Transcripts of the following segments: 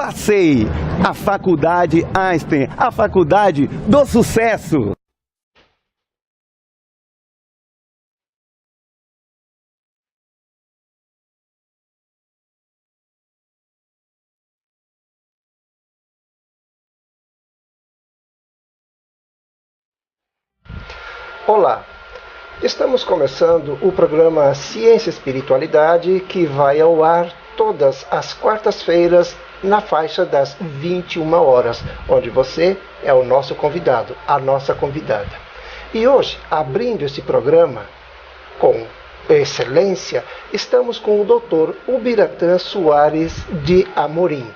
Passei! A Faculdade Einstein, a faculdade do sucesso! Olá, estamos começando o programa Ciência e Espiritualidade, que vai ao ar todas as quartas-feiras na faixa das 21 horas, onde você é o nosso convidado, a nossa convidada. E hoje, abrindo esse programa com excelência, estamos com o Dr. Ubiratã Soares de Amorim.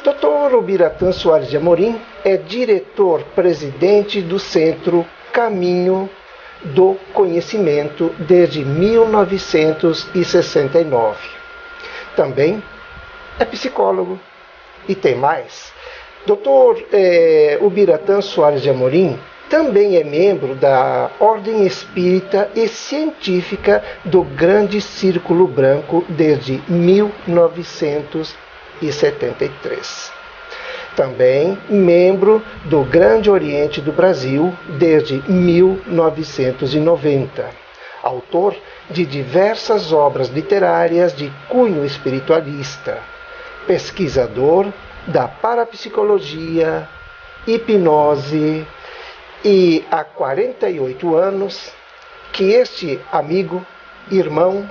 Dr. Ubiratã Soares de Amorim é diretor-presidente do Centro Caminho do Conhecimento desde 1969. Também é psicólogo e tem mais. Dr. Ubiratã Soares de Amorim também é membro da Ordem Espírita e Científica do Grande Círculo Branco desde 1973. Também membro do Grande Oriente do Brasil desde 1990. Autor de diversas obras literárias de cunho espiritualista. Pesquisador da parapsicologia, hipnose, e há 48 anos que este amigo, irmão,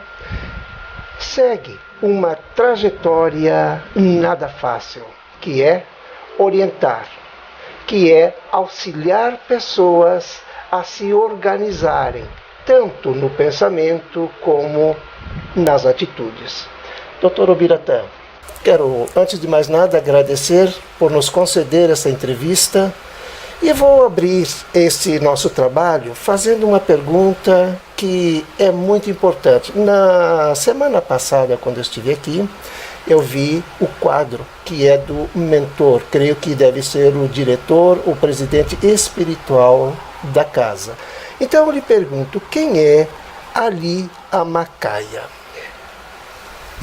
segue uma trajetória nada fácil, que é orientar, que é auxiliar pessoas a se organizarem, tanto no pensamento como nas atitudes. Dr. Ubiratã, quero, antes de mais nada, agradecer por nos conceder essa entrevista e vou abrir esse nosso trabalho fazendo uma pergunta que é muito importante. Na semana passada, quando eu estive aqui, eu vi o quadro que é do mentor, creio que deve ser o diretor, o presidente espiritual da casa. Então eu lhe pergunto, quem é Ali Amacaia?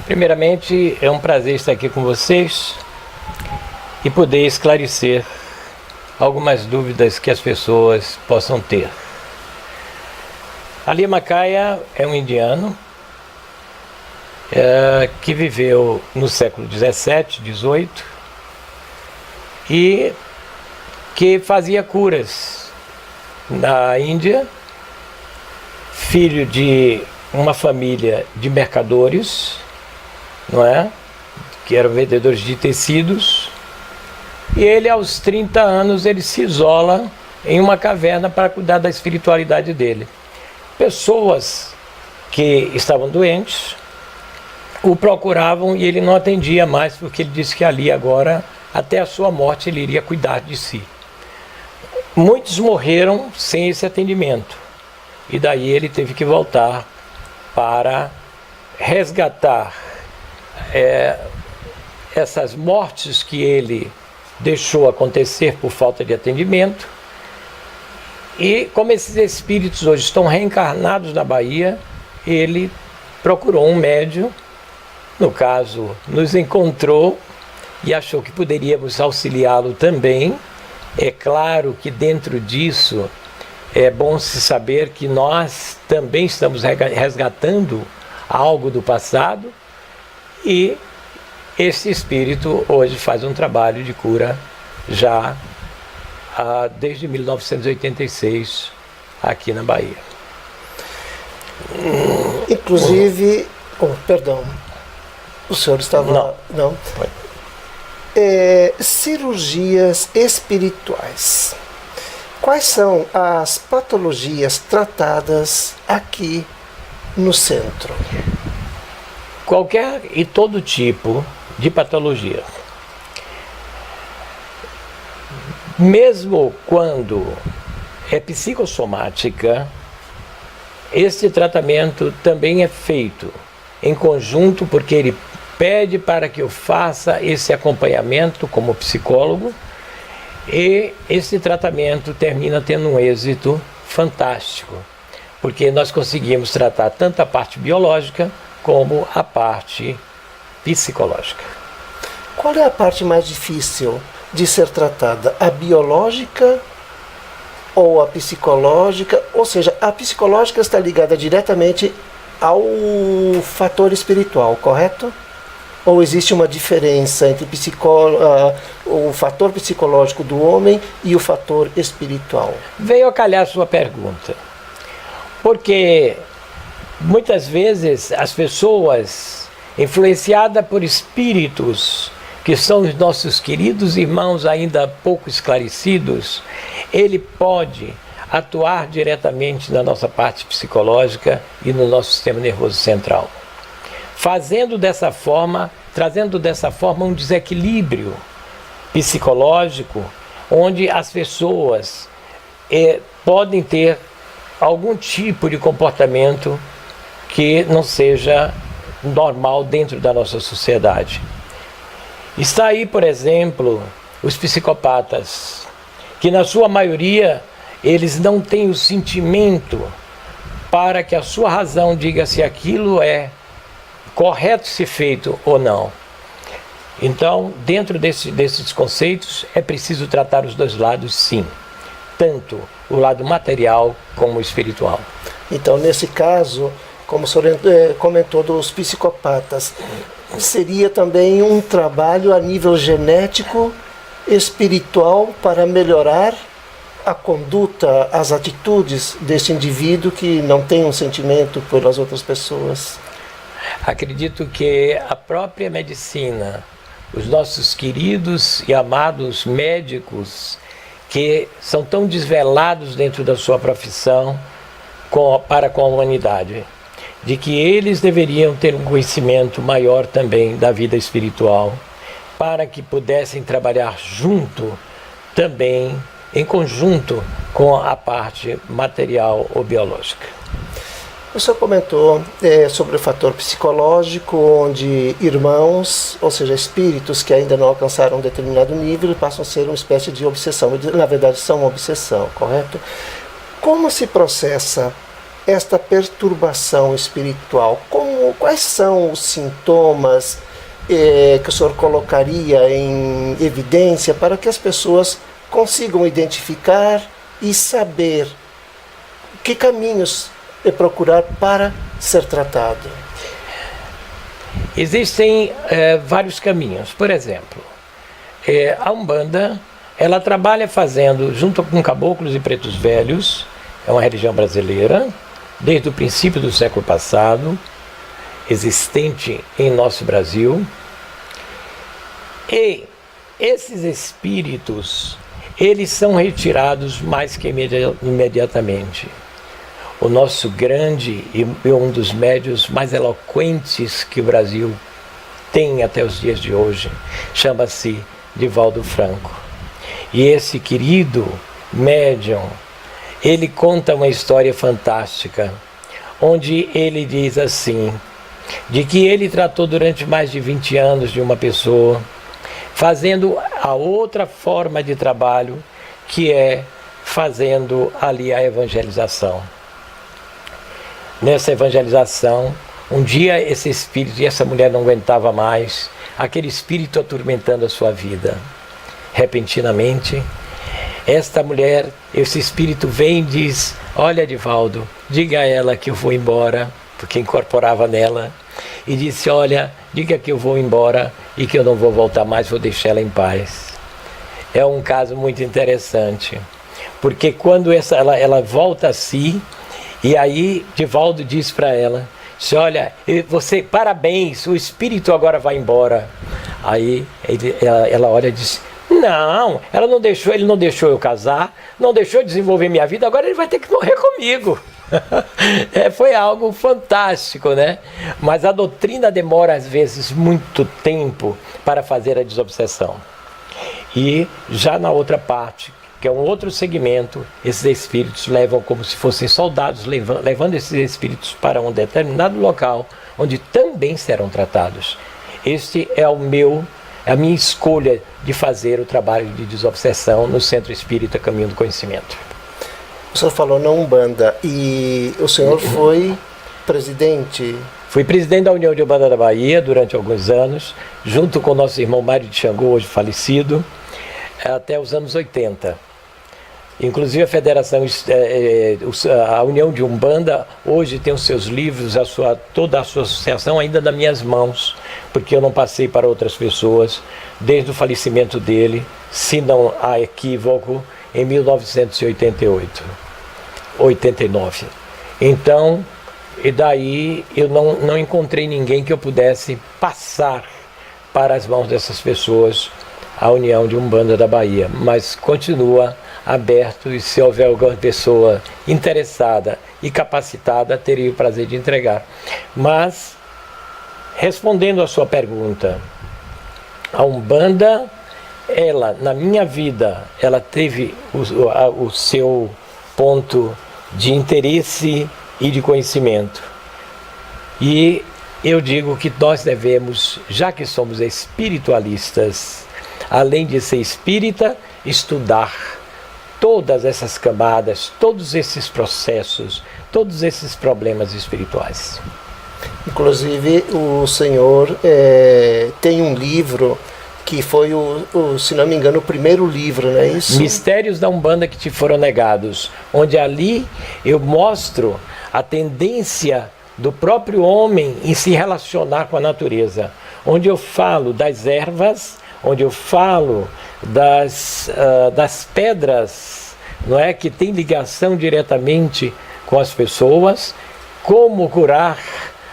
Primeiramente, é um prazer estar aqui com vocês e poder esclarecer algumas dúvidas que as pessoas possam ter. Ali Amacaia é um indiano que viveu no século 17, 18 e que fazia curas na Índia, filho de uma família de mercadores, não é? Que eram vendedores de tecidos, e ele aos 30 anos ele se isola em uma caverna para cuidar da espiritualidade dele. Pessoas que estavam doentes o procuravam e ele não atendia mais, porque ele disse que ali agora, até a sua morte, ele iria cuidar de si. Muitos morreram sem esse atendimento, e daí ele teve que voltar para resgatar essas mortes que ele deixou acontecer por falta de atendimento. E como esses espíritos hoje estão reencarnados na Bahia, ele procurou um médium, no caso, nos encontrou e achou que poderíamos auxiliá-lo também. É claro que dentro disso é bom se saber que nós também estamos resgatando algo do passado, e esse espírito hoje faz um trabalho de cura já desde 1986 aqui na Bahia. Inclusive, perdão, o senhor estava... Não. Cirurgias espirituais. Quais são as patologias tratadas aqui no centro? Qualquer e todo tipo de patologia. Mesmo quando é psicossomática, esse tratamento também é feito em conjunto, porque ele pede para que eu faça esse acompanhamento como psicólogo, e esse tratamento termina tendo um êxito fantástico, porque nós conseguimos tratar tanto a parte biológica como a parte psicológica. qual é a parte mais difícil de ser tratada? A biológica ou a psicológica? Ou seja, a psicológica está ligada diretamente ao fator espiritual, correto? Ou existe uma diferença entre o fator psicológico do homem e o fator espiritual? Veio a calhar a sua pergunta. Porque muitas vezes as pessoas, influenciadas por espíritos que são os nossos queridos irmãos ainda pouco esclarecidos, ele pode atuar diretamente na nossa parte psicológica e no nosso sistema nervoso central, trazendo dessa forma um desequilíbrio psicológico, onde as pessoas podem ter algum tipo de comportamento que não seja normal dentro da nossa sociedade. Está aí, por exemplo, os psicopatas, que na sua maioria eles não têm o sentimento para que a sua razão diga se aquilo é correto ser feito ou não. Então, dentro desses conceitos, é preciso tratar os dois lados, sim, tanto o lado material como o espiritual. Então, nesse caso, como o senhor comentou dos psicopatas, seria também um trabalho a nível genético, espiritual, para melhorar a conduta, as atitudes desse indivíduo que não tem um sentimento pelas outras pessoas? Acredito que a própria medicina, os nossos queridos e amados médicos, que são tão desvelados dentro da sua profissão para com a humanidade, de que eles deveriam ter um conhecimento maior também da vida espiritual, para que pudessem trabalhar junto também, em conjunto com a parte material ou biológica. O senhor comentou sobre o fator psicológico, onde irmãos, ou seja, espíritos que ainda não alcançaram um determinado nível, passam a ser uma espécie de obsessão. Na verdade, são uma obsessão, correto? Como se processa esta perturbação espiritual? Quais são os sintomas que o senhor colocaria em evidência para que as pessoas consigam identificar e saber que caminhos procurar para ser tratado? Existem vários caminhos. Por exemplo, a Umbanda, ela trabalha fazendo, junto com caboclos e pretos velhos, é uma religião brasileira, desde o princípio do século passado, existente em nosso Brasil. E esses espíritos, eles são retirados mais que imediatamente. O nosso grande e um dos médiuns mais eloquentes que o Brasil tem até os dias de hoje, chama-se Divaldo Franco. E esse querido médium, ele conta uma história fantástica, onde ele diz assim, de que ele tratou durante mais de 20 anos de uma pessoa, fazendo a outra forma de trabalho, que é fazendo ali a evangelização. Nessa evangelização, um dia esse espírito, e essa mulher não aguentava mais, aquele espírito atormentando a sua vida. Repentinamente, esta mulher, esse espírito vem e diz, olha, Divaldo, diga a ela que eu vou embora, porque incorporava nela, e disse, olha, diga que eu vou embora e que eu não vou voltar mais, vou deixar ela em paz. É um caso muito interessante, porque quando ela volta a si, e aí Divaldo diz para ela, olha, você, parabéns, o espírito agora vai embora. Aí ela olha e diz, não, ele não deixou eu casar, não deixou eu desenvolver minha vida, agora ele vai ter que morrer comigo. Foi algo fantástico, né? Mas a doutrina demora às vezes muito tempo para fazer a desobsessão. E já na outra parte, que é um outro segmento, esses espíritos levam como se fossem soldados, levando esses espíritos para um determinado local, onde também serão tratados. Este é a minha escolha de fazer o trabalho de desobsessão no Centro Espírita Caminho do Conhecimento. O senhor falou na Umbanda, e o senhor foi presidente Fui presidente da União de Umbanda da Bahia durante alguns anos, junto com o nosso irmão Mário de Xangô, hoje falecido, até os anos 80. Inclusive a Federação, a União de Umbanda, hoje tem os seus livros, toda a sua associação ainda nas minhas mãos, porque eu não passei para outras pessoas desde o falecimento dele, se não há equívoco, em 1988, 89. Então, e daí eu não encontrei ninguém que eu pudesse passar para as mãos dessas pessoas a União de Umbanda da Bahia, mas continua aberto, e se houver alguma pessoa interessada e capacitada, teria o prazer de entregar. Mas, respondendo à sua pergunta, a Umbanda, ela, na minha vida, ela teve o seu ponto de interesse e de conhecimento. E eu digo que nós devemos, já que somos espiritualistas, além de ser espírita, estudar todas essas camadas, todos esses processos, todos esses problemas espirituais. Inclusive, o senhor tem um livro que foi, se não me engano, o primeiro livro, não é isso? Mistérios da Umbanda que te foram negados, onde ali eu mostro a tendência do próprio homem em se relacionar com a natureza, onde eu falo das ervas, onde eu falo das pedras, não é, que tem ligação diretamente com as pessoas, como curar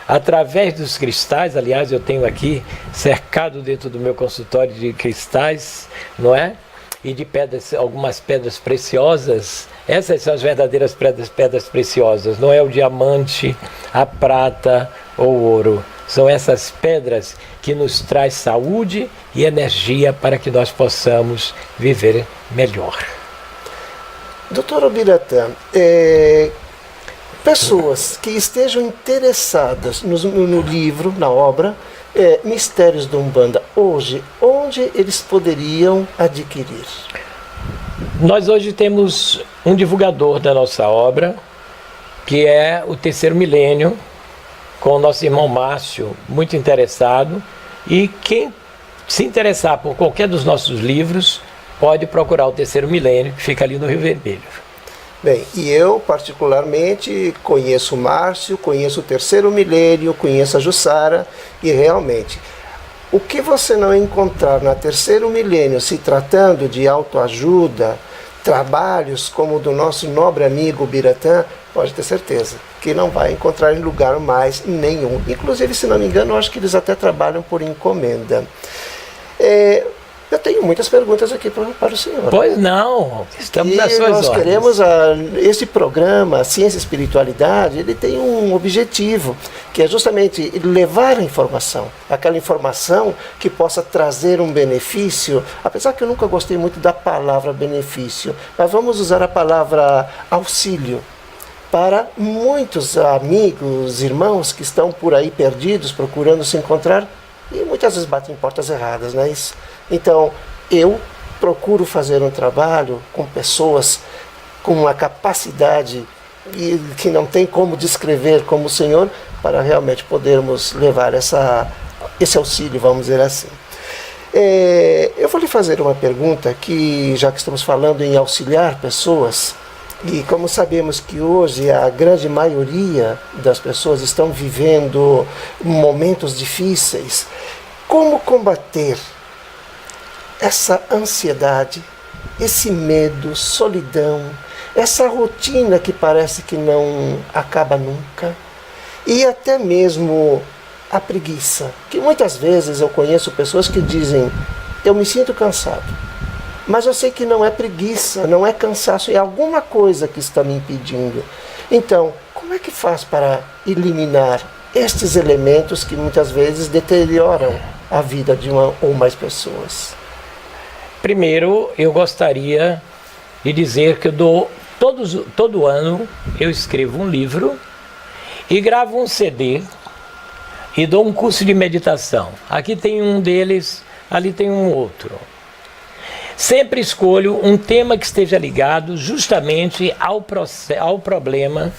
através dos cristais. Aliás, eu tenho aqui cercado dentro do meu consultório de cristais, não é? E de pedras, algumas pedras preciosas. Essas são as verdadeiras pedras preciosas, não é o diamante, a prata ou o ouro. São essas pedras que nos traz saúde e energia para que nós possamos viver melhor. Doutor Ubiratã, pessoas que estejam interessadas no livro, na obra, Mistérios da Umbanda, hoje, onde eles poderiam adquirir? Nós hoje temos um divulgador da nossa obra, que é o Terceiro Milênio, com o nosso irmão Márcio, muito interessado, e quem se interessar por qualquer dos nossos livros, pode procurar o Terceiro Milênio, que fica ali no Rio Vermelho. Bem, e eu particularmente conheço o Márcio, conheço o Terceiro Milênio, conheço a Jussara, e realmente, o que você não encontrar na Terceiro Milênio, se tratando de autoajuda, trabalhos como o do nosso nobre amigo Ubiratã, pode ter certeza que não vai encontrar em lugar mais nenhum. Inclusive, se não me engano, eu acho que eles até trabalham por encomenda. Eu tenho muitas perguntas aqui para o senhor. Pois não, estamos nas suas ordens. Nós queremos, esse programa, Ciência e Espiritualidade, ele tem um objetivo, que é justamente levar a informação, aquela informação que possa trazer um benefício, apesar que eu nunca gostei muito da palavra benefício, mas vamos usar a palavra auxílio, para muitos amigos, irmãos que estão por aí perdidos, procurando se encontrar, e muitas vezes batem em portas erradas, não é isso? Então, eu procuro fazer um trabalho com pessoas com uma capacidade que não tem como descrever como o senhor, para realmente podermos levar esse auxílio, vamos dizer assim. Eu vou lhe fazer uma pergunta que, já que estamos falando em auxiliar pessoas, e como sabemos que hoje a grande maioria das pessoas estão vivendo momentos difíceis, como combater essa ansiedade, esse medo, solidão, essa rotina que parece que não acaba nunca, e até mesmo a preguiça, que muitas vezes eu conheço pessoas que dizem: eu me sinto cansado, mas eu sei que não é preguiça, não é cansaço, é alguma coisa que está me impedindo. Então, como é que faz para eliminar estes elementos que muitas vezes deterioram a vida de uma ou mais pessoas? Primeiro, eu gostaria de dizer que todo ano eu escrevo um livro e gravo um CD e dou um curso de meditação. Aqui tem um deles, ali tem um outro. Sempre escolho um tema que esteja ligado justamente ao problema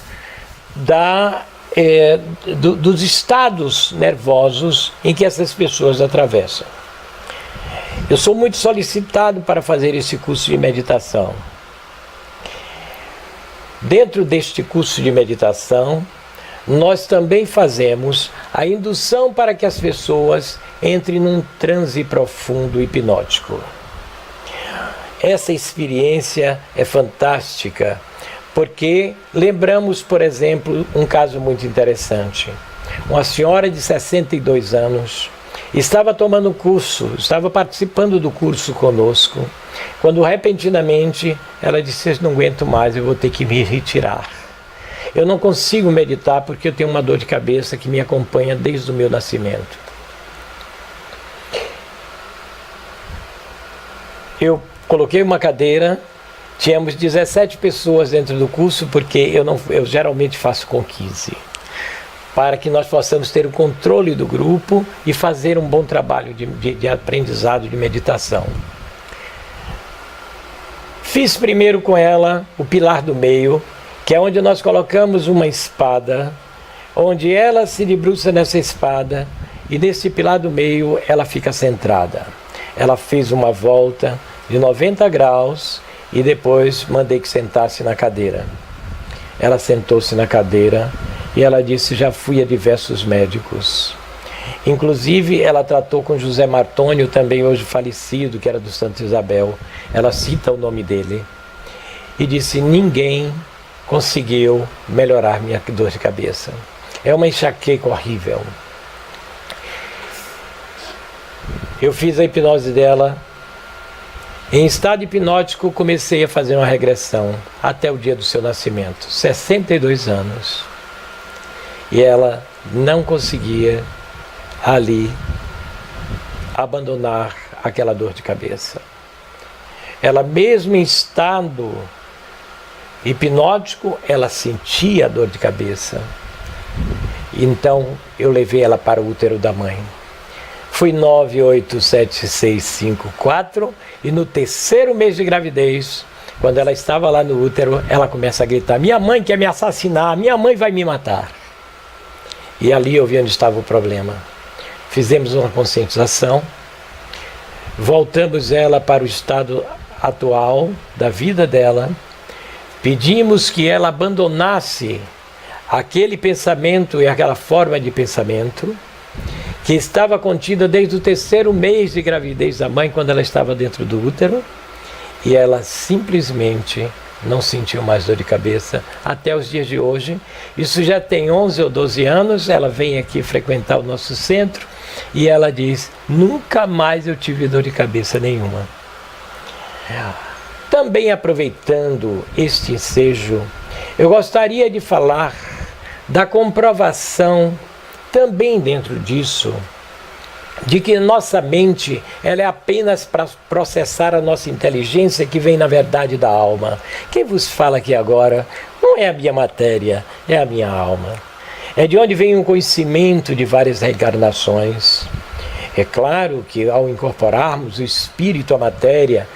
da dos estados nervosos em que essas pessoas atravessam. Eu sou muito solicitado para fazer esse curso de meditação. Dentro deste curso de meditação, nós também fazemos a indução para que as pessoas entrem num transe profundo hipnótico. Essa experiência é fantástica, porque lembramos, por exemplo, um caso muito interessante. Uma senhora de 62 anos estava tomando um curso, estava participando do curso conosco, quando repentinamente ela disse: "Eu não aguento mais, eu vou ter que me retirar. Eu não consigo meditar porque eu tenho uma dor de cabeça que me acompanha desde o meu nascimento." Eu coloquei uma cadeira, tínhamos 17 pessoas dentro do curso, porque eu geralmente faço com 15, para que nós possamos ter o controle do grupo e fazer um bom trabalho de aprendizado, de meditação. Fiz primeiro com ela o pilar do meio, que é onde nós colocamos uma espada, onde ela se debruça nessa espada, e nesse pilar do meio ela fica centrada. Ela fez uma volta de 90 graus e depois mandei que sentasse na cadeira. Ela sentou-se na cadeira e ela disse: "Já fui a diversos médicos." Inclusive, ela tratou com José Martônio, também hoje falecido, que era do Santa Isabel. Ela cita o nome dele e disse: "Ninguém conseguiu melhorar minha dor de cabeça. É uma enxaqueca horrível." Eu fiz a hipnose dela. Em estado hipnótico, comecei a fazer uma regressão até o dia do seu nascimento, 62 anos. E ela não conseguia ali abandonar aquela dor de cabeça. Ela, mesmo em estado hipnótico, ela sentia a dor de cabeça. Então eu levei ela para o útero da mãe. Fui 98765 e no terceiro mês de gravidez, quando ela estava lá no útero, ela começa a gritar: "Minha mãe quer me assassinar, minha mãe vai me matar." E ali eu vi onde estava o problema. Fizemos uma conscientização, voltamos ela para o estado atual da vida dela, pedimos que ela abandonasse aquele pensamento e aquela forma de pensamento que estava contida desde o terceiro mês de gravidez da mãe, quando ela estava dentro do útero, e ela simplesmente não sentiu mais dor de cabeça até os dias de hoje. Isso já tem 11 ou 12 anos, ela vem aqui frequentar o nosso centro e ela diz: "Nunca mais eu tive dor de cabeça nenhuma." Também, aproveitando este ensejo, eu gostaria de falar da comprovação também dentro disso, de que nossa mente ela é apenas para processar a nossa inteligência, que vem na verdade da alma. Quem vos fala aqui agora não é a minha matéria, é a minha alma. É de onde vem o conhecimento de várias reencarnações. É claro que ao incorporarmos o espírito à matéria,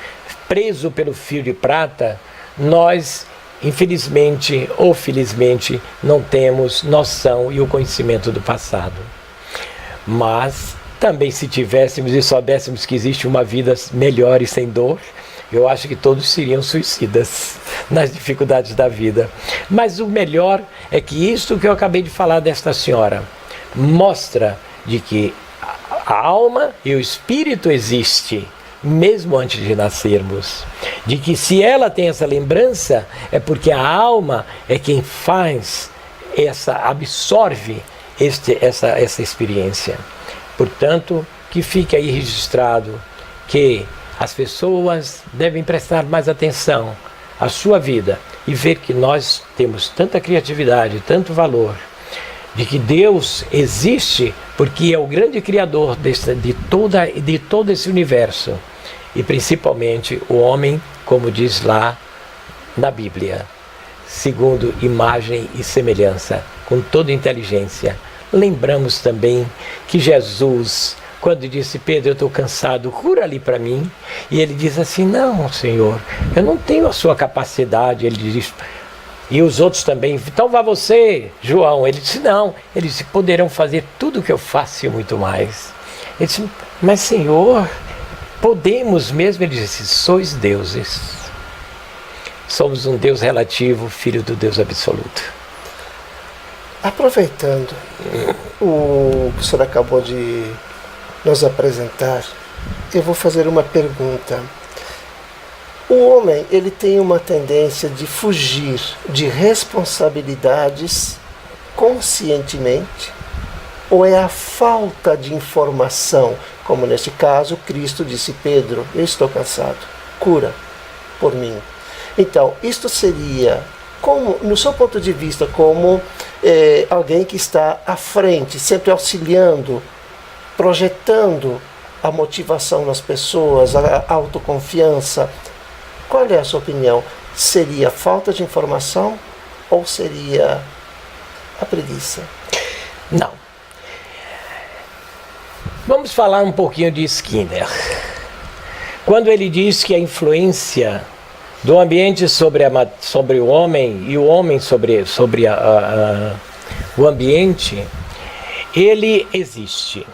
preso pelo fio de prata, nós, infelizmente ou felizmente, não temos noção e o conhecimento do passado. Mas também, se tivéssemos e soubéssemos que existe uma vida melhor e sem dor, eu acho que todos seriam suicidas nas dificuldades da vida. Mas o melhor é que isto que eu acabei de falar desta senhora mostra de que a alma e o espírito existem mesmo antes de nascermos. De que se ela tem essa lembrança, é porque a alma é quem absorve essa experiência. Portanto, que fique aí registrado que as pessoas devem prestar mais atenção à sua vida e ver que nós temos tanta criatividade, tanto valor, de que Deus existe porque é o grande criador de todo esse universo, e principalmente o homem, como diz lá na Bíblia, segundo imagem e semelhança, com toda inteligência. Lembramos também que Jesus, quando disse: "Pedro, eu estou cansado, cura ali para mim", e ele diz assim: "Não, Senhor, eu não tenho a sua capacidade." Ele diz: E os outros também, então vá você, João. Ele disse, não. Ele disse, poderão fazer tudo o que eu faço e muito mais. Ele disse, mas Senhor, podemos mesmo? Ele disse, sois deuses. Somos um Deus relativo, filho do Deus absoluto. Aproveitando o que o senhor acabou de nos apresentar, eu vou fazer uma pergunta. O homem, ele tem uma tendência de fugir de responsabilidades conscientemente, ou é a falta de informação, como neste caso Cristo disse, Pedro, eu estou cansado, cura por mim. Então, isto seria, como, no seu ponto de vista, como alguém que está à frente, sempre auxiliando, projetando a motivação nas pessoas, a autoconfiança. Qual é a sua opinião? Seria falta de informação ou seria a preguiça? Não. Vamos falar um pouquinho de Skinner. Quando ele diz que a influência do ambiente sobre o homem e o homem sobre o ambiente, ele existe.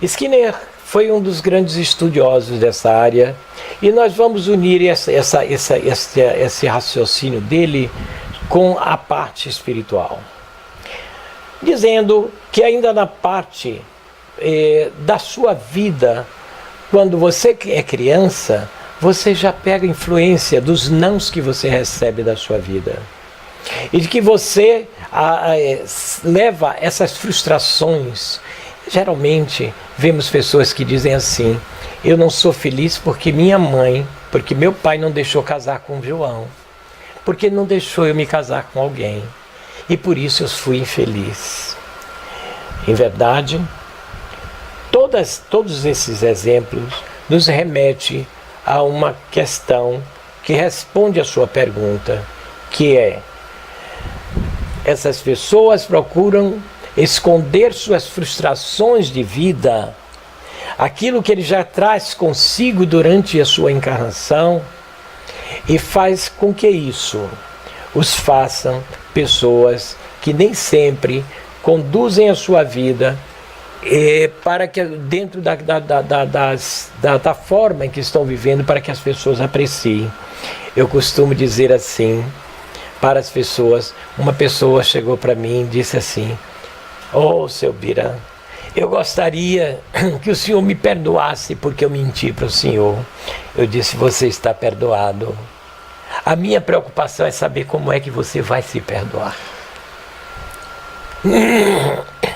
Skinner foi um dos grandes estudiosos dessa área e nós vamos unir esse raciocínio dele com a parte espiritual, dizendo que ainda na parte da sua vida, quando você é criança, você já pega influência dos nãos que você recebe da sua vida. E de que você leva essas frustrações. Geralmente, vemos pessoas que dizem assim, eu não sou feliz porque porque meu pai não deixou casar com o João. Porque não deixou eu me casar com alguém. E por isso eu fui infeliz. Em verdade, todos esses exemplos nos remetem a uma questão que responde à sua pergunta, que é, essas pessoas procuram esconder suas frustrações de vida, aquilo que ele já traz consigo durante a sua encarnação, e faz com que isso os façam pessoas que nem sempre conduzem a sua vida para que dentro da forma em que estão vivendo, para que as pessoas apreciem. Eu costumo dizer assim para as pessoas, uma pessoa chegou para mim e disse assim, seu Bira, eu gostaria que o senhor me perdoasse porque eu menti para o senhor. Eu disse, você está perdoado. A minha preocupação é saber como é que você vai se perdoar.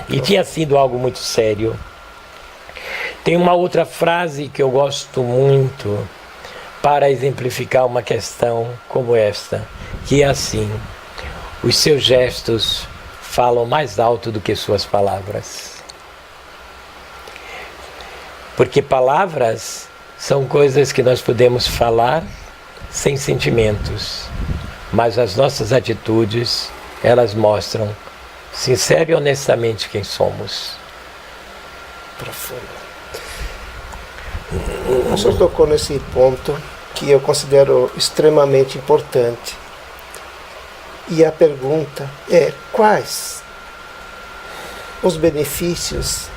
E tinha sido algo muito sério. Tem uma outra frase que eu gosto muito para exemplificar uma questão como esta, que é assim, os seus gestos falam mais alto do que suas palavras. Porque palavras são coisas que nós podemos falar sem sentimentos, mas as nossas atitudes, elas mostram sincero e honestamente quem somos. Profundo. O senhor tocou nesse ponto que eu considero extremamente importante. E a pergunta é, quais os benefícios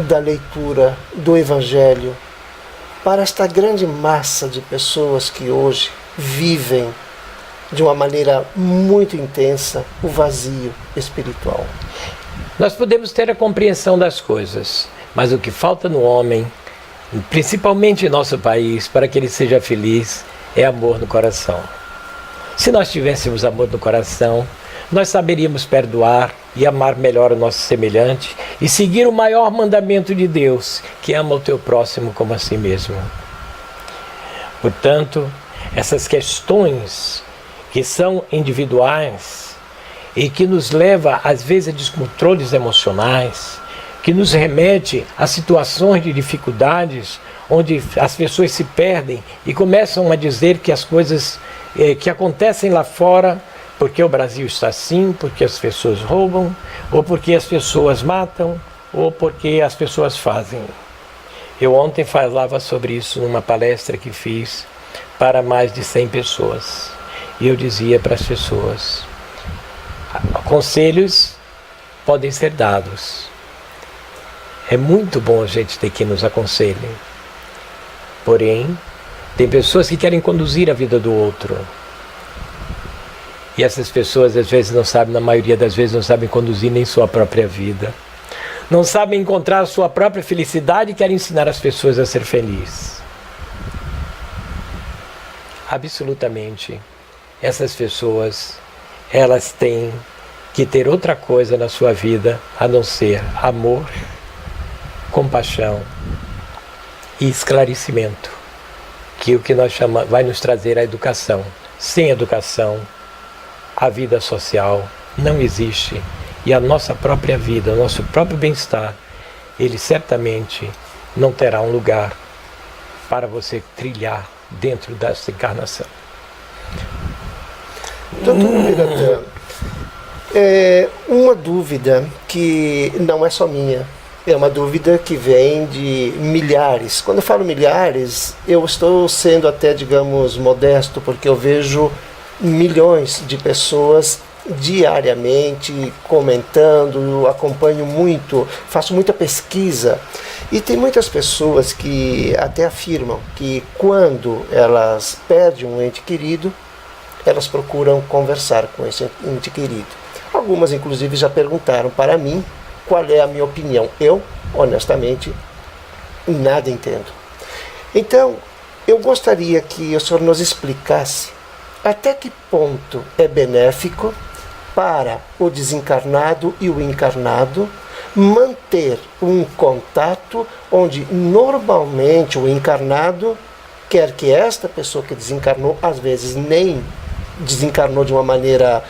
da leitura do Evangelho para esta grande massa de pessoas que hoje vivem de uma maneira muito intensa o vazio espiritual? Nós podemos ter a compreensão das coisas, mas o que falta no homem, principalmente em nosso país, para que ele seja feliz, é amor no coração. Se nós tivéssemos amor no coração, nós saberíamos perdoar e amar melhor o nosso semelhante e seguir o maior mandamento de Deus, que ama o teu próximo como a si mesmo. Portanto, essas questões que são individuais e que nos leva às vezes a descontroles emocionais, que nos remete a situações de dificuldades onde as pessoas se perdem e começam a dizer que as coisas que acontecem lá fora, porque o Brasil está assim, porque as pessoas roubam, ou porque as pessoas matam, ou porque as pessoas fazem. Eu ontem falava sobre isso numa palestra que fiz para mais de 100 pessoas. E eu dizia para as pessoas, conselhos podem ser dados. É muito bom a gente ter quem nos aconselhe. Porém, tem pessoas que querem conduzir a vida do outro. E essas pessoas às vezes não sabem, na maioria das vezes não sabem conduzir nem sua própria vida. Não sabem encontrar a sua própria felicidade e querem ensinar as pessoas a ser felizes. Absolutamente. Essas pessoas, elas têm que ter outra coisa na sua vida a não ser amor, compaixão e esclarecimento, que é o que nós chamamos, vai nos trazer a educação. Sem educação, a vida social não existe, e a nossa própria vida, o nosso próprio bem-estar, ele certamente não terá um lugar para você trilhar dentro dessa encarnação. Doutor Biratã, uma dúvida que não é só minha, é uma dúvida que vem de milhares. Quando eu falo milhares, eu estou sendo até, digamos, modesto, porque eu vejo milhões de pessoas diariamente comentando, acompanho muito, faço muita pesquisa, e tem muitas pessoas que até afirmam que quando elas perdem um ente querido, elas procuram conversar com esse ente querido. Algumas inclusive já perguntaram para mim qual é a minha opinião. Eu, honestamente, nada entendo. Então, eu gostaria que o senhor nos explicasse até que ponto é benéfico para o desencarnado e o encarnado manter um contato onde normalmente o encarnado quer que esta pessoa que desencarnou, às vezes nem desencarnou de uma maneira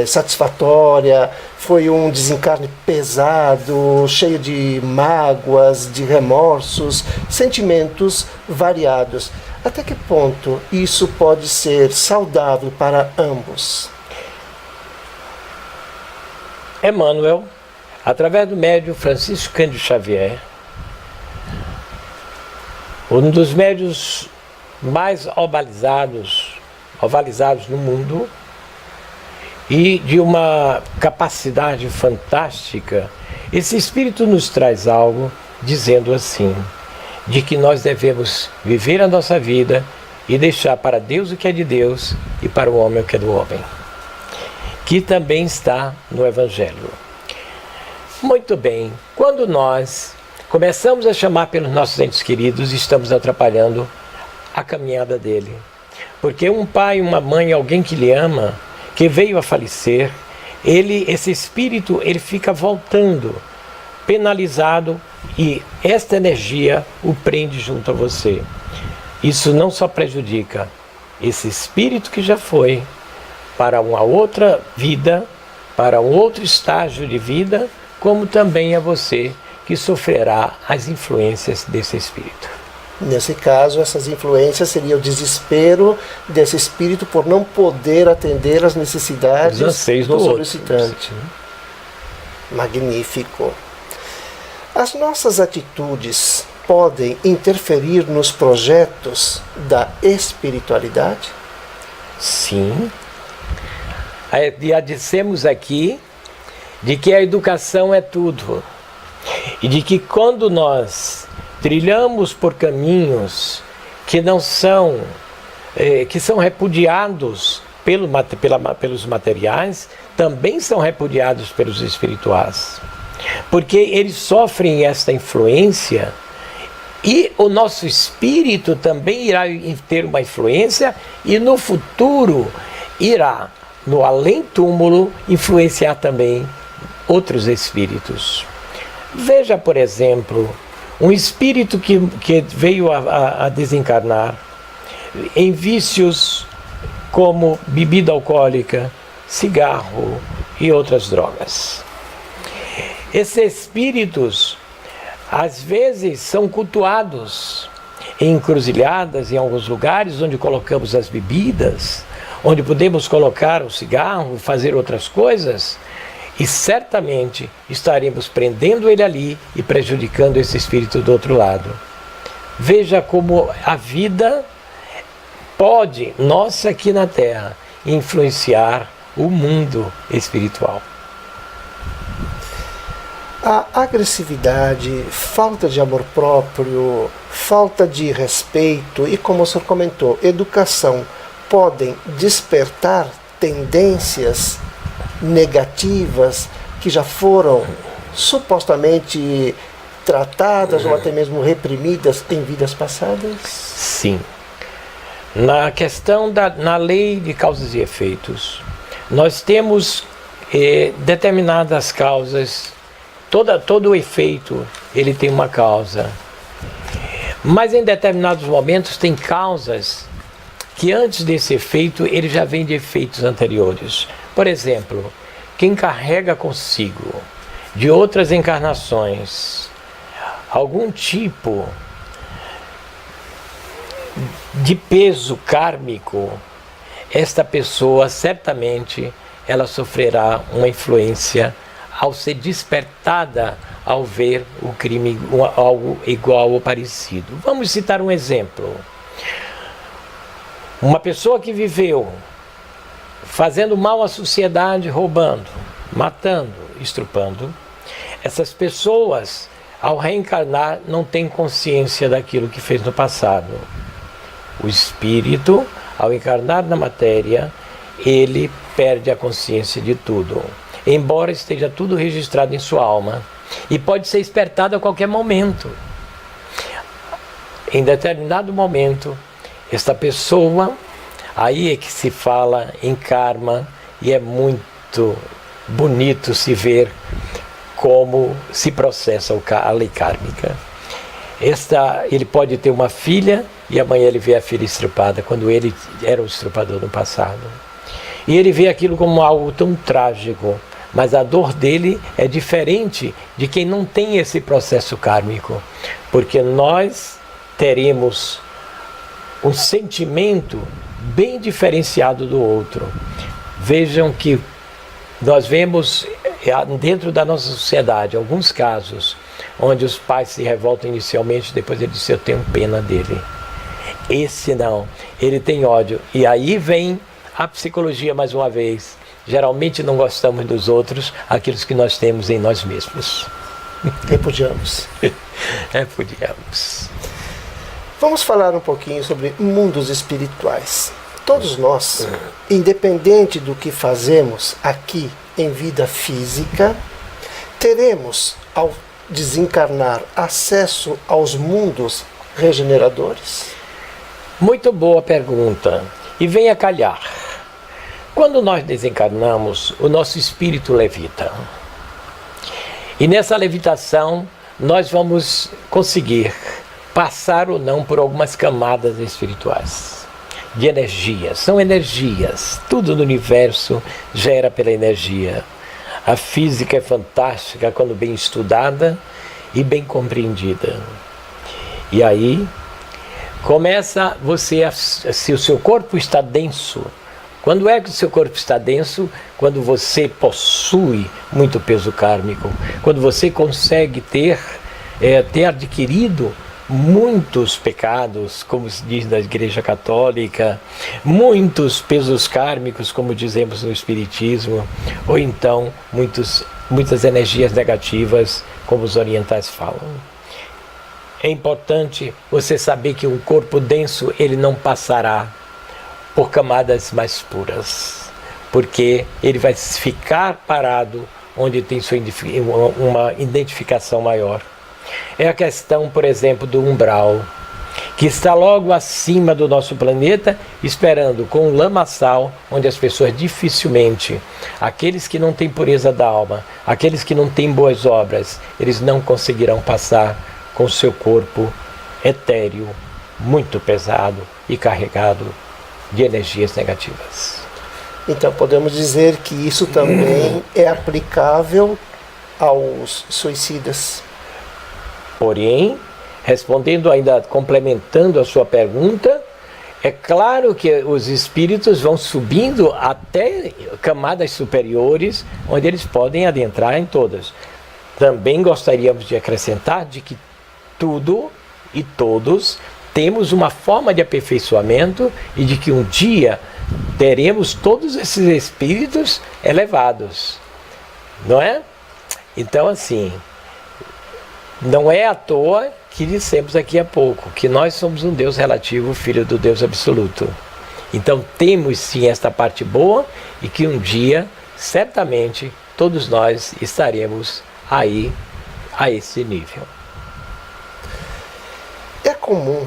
satisfatória, foi um desencarne pesado, cheio de mágoas, de remorsos, sentimentos variados. Até que ponto isso pode ser saudável para ambos? Emmanuel, através do médium Francisco Cândido Xavier, um dos médiuns mais ovalizados no mundo e de uma capacidade fantástica, esse espírito nos traz algo dizendo assim, de que nós devemos viver a nossa vida e deixar para Deus o que é de Deus e para o homem o que é do homem, que também está no Evangelho. Muito bem, quando nós começamos a chamar pelos nossos entes queridos, estamos atrapalhando a caminhada dele. Porque um pai, uma mãe, alguém que lhe ama, que veio a falecer, esse espírito, ele fica voltando, penalizado, e esta energia o prende junto a você. Isso não só prejudica esse espírito que já foi para uma outra vida, para um outro estágio de vida, como também a você que sofrerá as influências desse espírito. Nesse caso, essas influências seriam o desespero desse espírito por não poder atender às necessidades do solicitante. Magnífico. As nossas atitudes podem interferir nos projetos da espiritualidade? Sim. Já dissemos aqui de que a educação é tudo. E de que quando nós trilhamos por caminhos que não são, que são repudiados pelos materiais, também são repudiados pelos espirituais. Porque eles sofrem esta influência e o nosso espírito também irá ter uma influência e no futuro irá, no além-túmulo, influenciar também outros espíritos. Veja, por exemplo, um espírito que veio a desencarnar em vícios como bebida alcoólica, cigarro e outras drogas. Esses espíritos, às vezes, são cultuados em encruzilhadas, em alguns lugares onde colocamos as bebidas, onde podemos colocar o cigarro, fazer outras coisas, e certamente estaremos prendendo ele ali e prejudicando esse espírito do outro lado. Veja como a vida pode, nós aqui na Terra, influenciar o mundo espiritual. A agressividade, falta de amor próprio, falta de respeito e, como o senhor comentou, educação podem despertar tendências negativas que já foram supostamente tratadas ou até mesmo reprimidas em vidas passadas? Sim. Na questão na lei de causas e efeitos, nós temos determinadas causas, todo o efeito ele tem uma causa, mas em determinados momentos tem causas que antes desse efeito ele já vem de efeitos anteriores. Por exemplo, quem carrega consigo de outras encarnações algum tipo de peso kármico, esta pessoa certamente ela sofrerá uma influência ao ser despertada ao ver o crime, algo igual ou parecido. Vamos citar um exemplo. Uma pessoa que viveu fazendo mal à sociedade, roubando, matando, estrupando, essas pessoas, ao reencarnar, não têm consciência daquilo que fez no passado. O espírito, ao encarnar na matéria, ele perde a consciência de tudo, embora esteja tudo registrado em sua alma, e pode ser despertado a qualquer momento. Em determinado momento, esta pessoa, aí é que se fala em karma, e é muito bonito se ver como se processa a lei kármica. Ele pode ter uma filha e amanhã ele vê a filha estrupada, quando ele era o estrupador no passado. E ele vê aquilo como algo tão trágico, mas a dor dele é diferente de quem não tem esse processo kármico, porque nós teremos um sentimento bem diferenciado do outro. Vejam que nós vemos dentro da nossa sociedade alguns casos onde os pais se revoltam inicialmente, depois ele diz: eu tenho pena dele. Esse não, ele tem ódio. E aí vem a psicologia mais uma vez. Geralmente não gostamos dos outros, aqueles que nós temos em nós mesmos. Repudiamos. Repudiamos. Vamos falar um pouquinho sobre mundos espirituais. Todos nós, independente do que fazemos aqui em vida física, teremos, ao desencarnar, acesso aos mundos regeneradores? Muito boa pergunta. E vem a calhar. Quando nós desencarnamos, o nosso espírito levita. E nessa levitação, nós vamos conseguir passar ou não por algumas camadas espirituais de energias. São energias. Tudo no universo gera pela energia. A física é fantástica quando bem estudada e bem compreendida. E aí começa se o seu corpo está denso. Quando é que o seu corpo está denso? Quando você possui muito peso kármico. Quando você consegue ter adquirido muitos pecados, como se diz na Igreja Católica, muitos pesos kármicos, como dizemos no Espiritismo, ou então muitas energias negativas, como os orientais falam. É importante você saber que um corpo denso, ele não passará por camadas mais puras, porque ele vai ficar parado onde tem uma identificação maior. É a questão, por exemplo, do umbral, que está logo acima do nosso planeta, esperando com um lamaçal, onde as pessoas dificilmente, aqueles que não têm pureza da alma, aqueles que não têm boas obras, eles não conseguirão passar com seu corpo etéreo, muito pesado e carregado de energias negativas. Então podemos dizer que isso também é aplicável aos suicidas. Porém, respondendo ainda, complementando a sua pergunta, é claro que os espíritos vão subindo até camadas superiores, onde eles podem adentrar em todas. Também gostaríamos de acrescentar de que tudo e todos temos uma forma de aperfeiçoamento e de que um dia teremos todos esses espíritos elevados, não é? Então, assim, não é à toa que dissemos aqui há pouco que nós somos um Deus relativo, filho do Deus absoluto. Então temos sim esta parte boa e que um dia, certamente, todos nós estaremos aí a esse nível. É comum,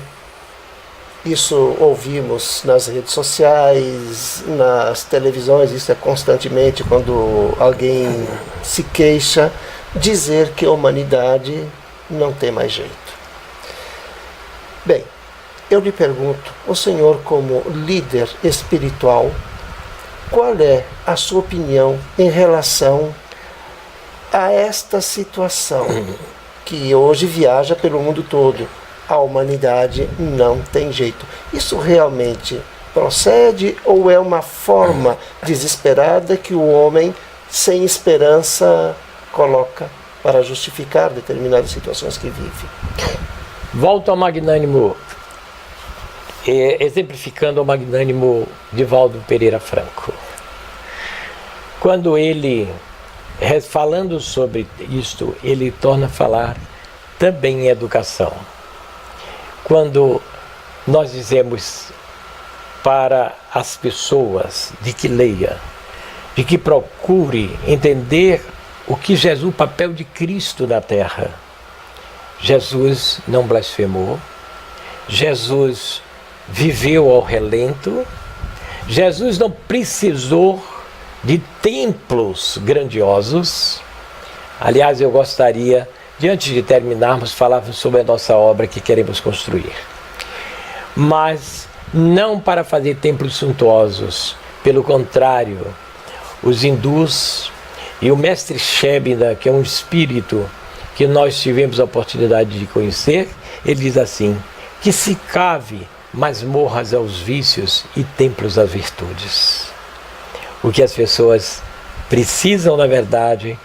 isso ouvimos nas redes sociais, nas televisões, isso é constantemente quando alguém se queixa, dizer que a humanidade não tem mais jeito. Bem, eu lhe pergunto, o senhor como líder espiritual, qual é a sua opinião em relação a esta situação que hoje viaja pelo mundo todo? A humanidade não tem jeito. Isso realmente procede ou é uma forma desesperada que o homem, sem esperança, coloca para justificar determinadas situações que vive? Volto ao magnânimo, exemplificando o magnânimo Divaldo Pereira Franco. Quando ele, falando sobre isto, ele torna a falar também em educação. Quando nós dizemos para as pessoas de que leia, de que procure entender o que Jesus, o papel de Cristo na Terra. Jesus não blasfemou, Jesus viveu ao relento, Jesus não precisou de templos grandiosos. Aliás, eu gostaria, antes de terminarmos, falarmos sobre a nossa obra que queremos construir. Mas não para fazer templos suntuosos, pelo contrário, os hindus e o mestre Shebna, que é um espírito que nós tivemos a oportunidade de conhecer, ele diz assim, que se cave masmorras aos vícios e templos às virtudes. O que as pessoas precisam, na verdade,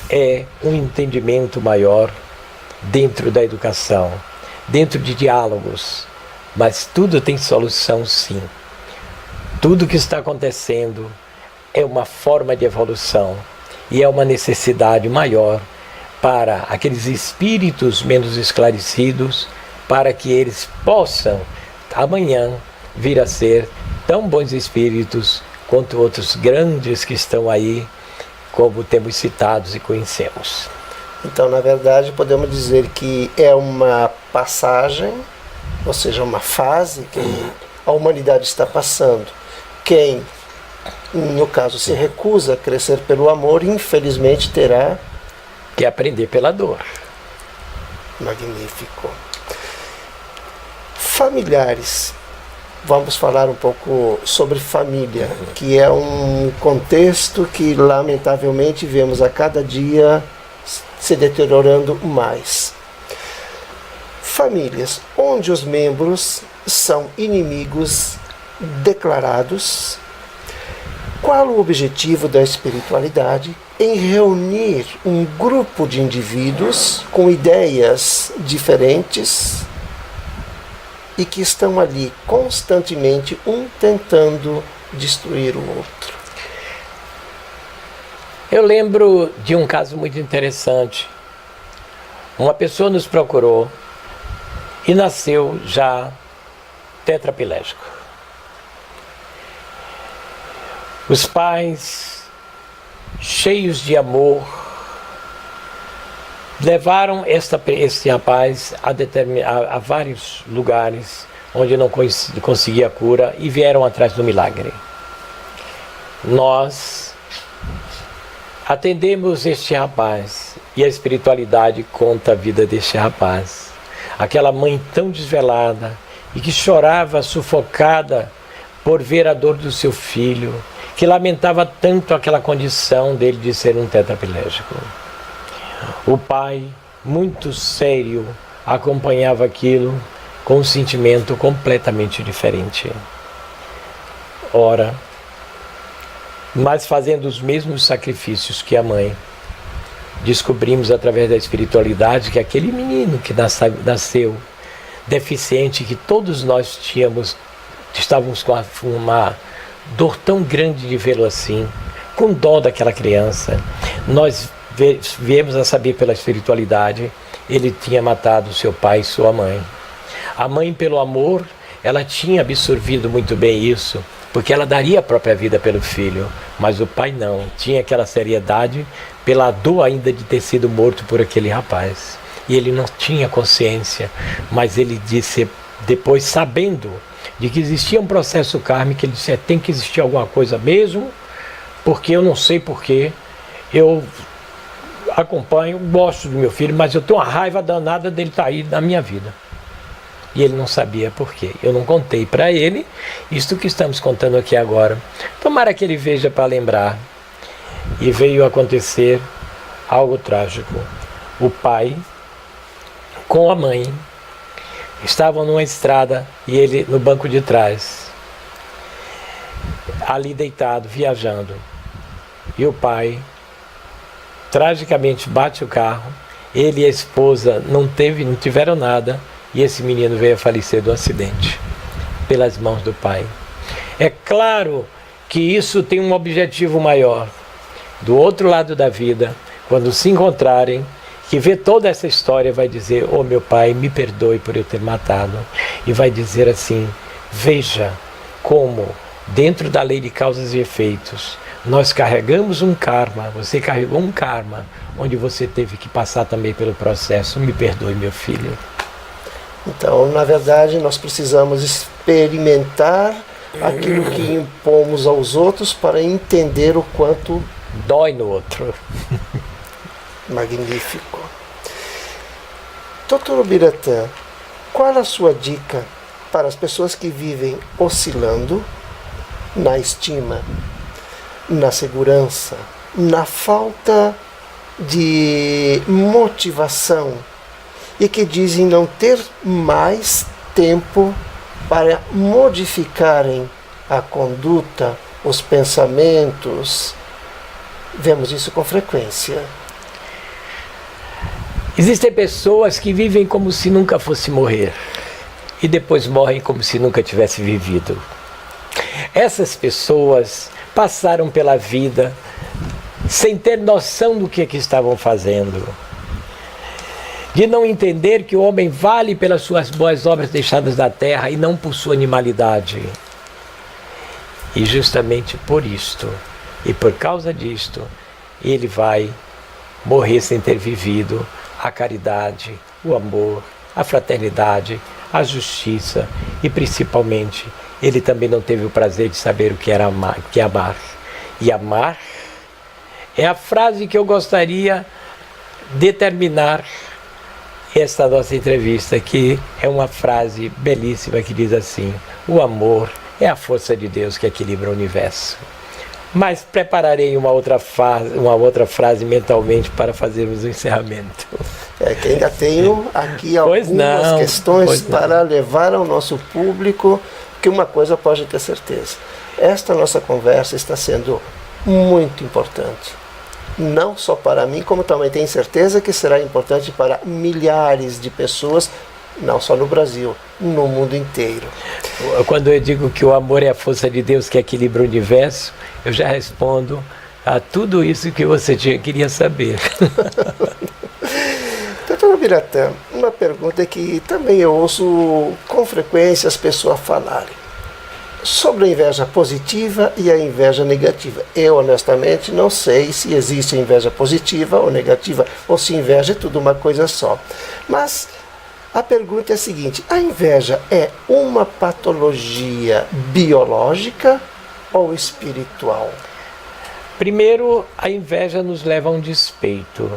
é um entendimento maior dentro da educação, dentro de diálogos, mas tudo tem solução sim. Tudo que está acontecendo é uma forma de evolução e é uma necessidade maior para aqueles espíritos menos esclarecidos, para que eles possam amanhã vir a ser tão bons espíritos quanto outros grandes que estão aí, como temos citados e conhecemos. Então, na verdade, podemos dizer que é uma passagem, ou seja, uma fase que a humanidade está passando. Quem, no caso, se recusa a crescer pelo amor, infelizmente terá que aprender pela dor. Magnífico. Familiares. Vamos falar um pouco sobre família, que é um contexto que, lamentavelmente, vemos a cada dia se deteriorando mais. Famílias onde os membros são inimigos declarados. Qual o objetivo da espiritualidade em reunir um grupo de indivíduos com ideias diferentes e que estão ali constantemente um tentando destruir o outro? Eu lembro de um caso muito interessante. Uma pessoa nos procurou e nasceu já tetraplégico. Os pais, cheios de amor, levaram esse rapaz a vários lugares onde não conseguia cura e vieram atrás do milagre. Nós atendemos este rapaz e a espiritualidade conta a vida deste rapaz. Aquela mãe tão desvelada e que chorava sufocada por ver a dor do seu filho, que lamentava tanto aquela condição dele de ser um tetraplégico. O pai, muito sério, acompanhava aquilo com um sentimento completamente diferente. Ora, mas fazendo os mesmos sacrifícios que a mãe, descobrimos através da espiritualidade que aquele menino que nasceu deficiente que todos nós estávamos com uma dor tão grande de vê-lo assim, com dó daquela criança. Nós viemos a saber pela espiritualidade, ele tinha matado seu pai e sua mãe. A mãe, pelo amor, ela tinha absorvido muito bem isso, porque ela daria a própria vida pelo filho, mas o pai não, tinha aquela seriedade pela dor ainda de ter sido morto por aquele rapaz. E ele não tinha consciência, mas ele disse, depois sabendo de que existia um processo kármico, ele disse, tem que existir alguma coisa mesmo, porque eu não sei porquê, eu acompanho, gosto do meu filho, mas eu tenho uma raiva danada dele estar aí na minha vida. E ele não sabia por quê. Eu não contei para ele isto que estamos contando aqui agora. Tomara que ele veja para lembrar. E veio acontecer algo trágico. O pai com a mãe estavam numa estrada e ele no banco de trás, ali deitado, viajando. E o pai tragicamente bate o carro. Ele e a esposa não tiveram nada. E esse menino veio a falecer do acidente, pelas mãos do pai. É claro que isso tem um objetivo maior. Do outro lado da vida, quando se encontrarem, que vê toda essa história, vai dizer, oh meu pai, me perdoe por eu ter matado. E vai dizer assim, veja como, dentro da lei de causas e efeitos, nós carregamos um karma, você carregou um karma, onde você teve que passar também pelo processo. Me perdoe, meu filho. Então, na verdade, nós precisamos experimentar aquilo que impomos aos outros para entender o quanto dói no outro. Magnífico. Dr. Ubiratã, qual a sua dica para as pessoas que vivem oscilando na estima, na segurança, na falta de motivação, e que dizem não ter mais tempo para modificarem a conduta, os pensamentos? Vemos isso com frequência. Existem pessoas que vivem como se nunca fosse morrer e depois morrem como se nunca tivesse vivido. Essas pessoas passaram pela vida sem ter noção do que estavam fazendo, de não entender que o homem vale pelas suas boas obras deixadas na terra e não por sua animalidade. E justamente por isto, e por causa disto, ele vai morrer sem ter vivido a caridade, o amor, a fraternidade, a justiça e principalmente ele também não teve o prazer de saber o que era amar, o que é amar. E amar é a frase que eu gostaria de terminar esta nossa entrevista, que é uma frase belíssima que diz assim: o amor é a força de Deus que equilibra o universo. Mas prepararei uma outra frase mentalmente para fazermos o encerramento. É que ainda tenho aqui algumas questões para levar ao nosso público, que uma coisa pode ter certeza. Esta nossa conversa está sendo muito importante. Não só para mim, como também tenho certeza que será importante para milhares de pessoas, não só no Brasil, no mundo inteiro. Quando eu digo que o amor é a força de Deus que equilibra o universo, eu já respondo a tudo isso que você queria saber. Doutor Ubiratã, uma pergunta que também eu ouço com frequência as pessoas falarem sobre a inveja positiva e a inveja negativa. Eu, honestamente, não sei se existe a inveja positiva ou negativa, ou se inveja é tudo uma coisa só. Mas a pergunta é a seguinte: a inveja é uma patologia biológica ou espiritual? Primeiro, a inveja nos leva a um despeito.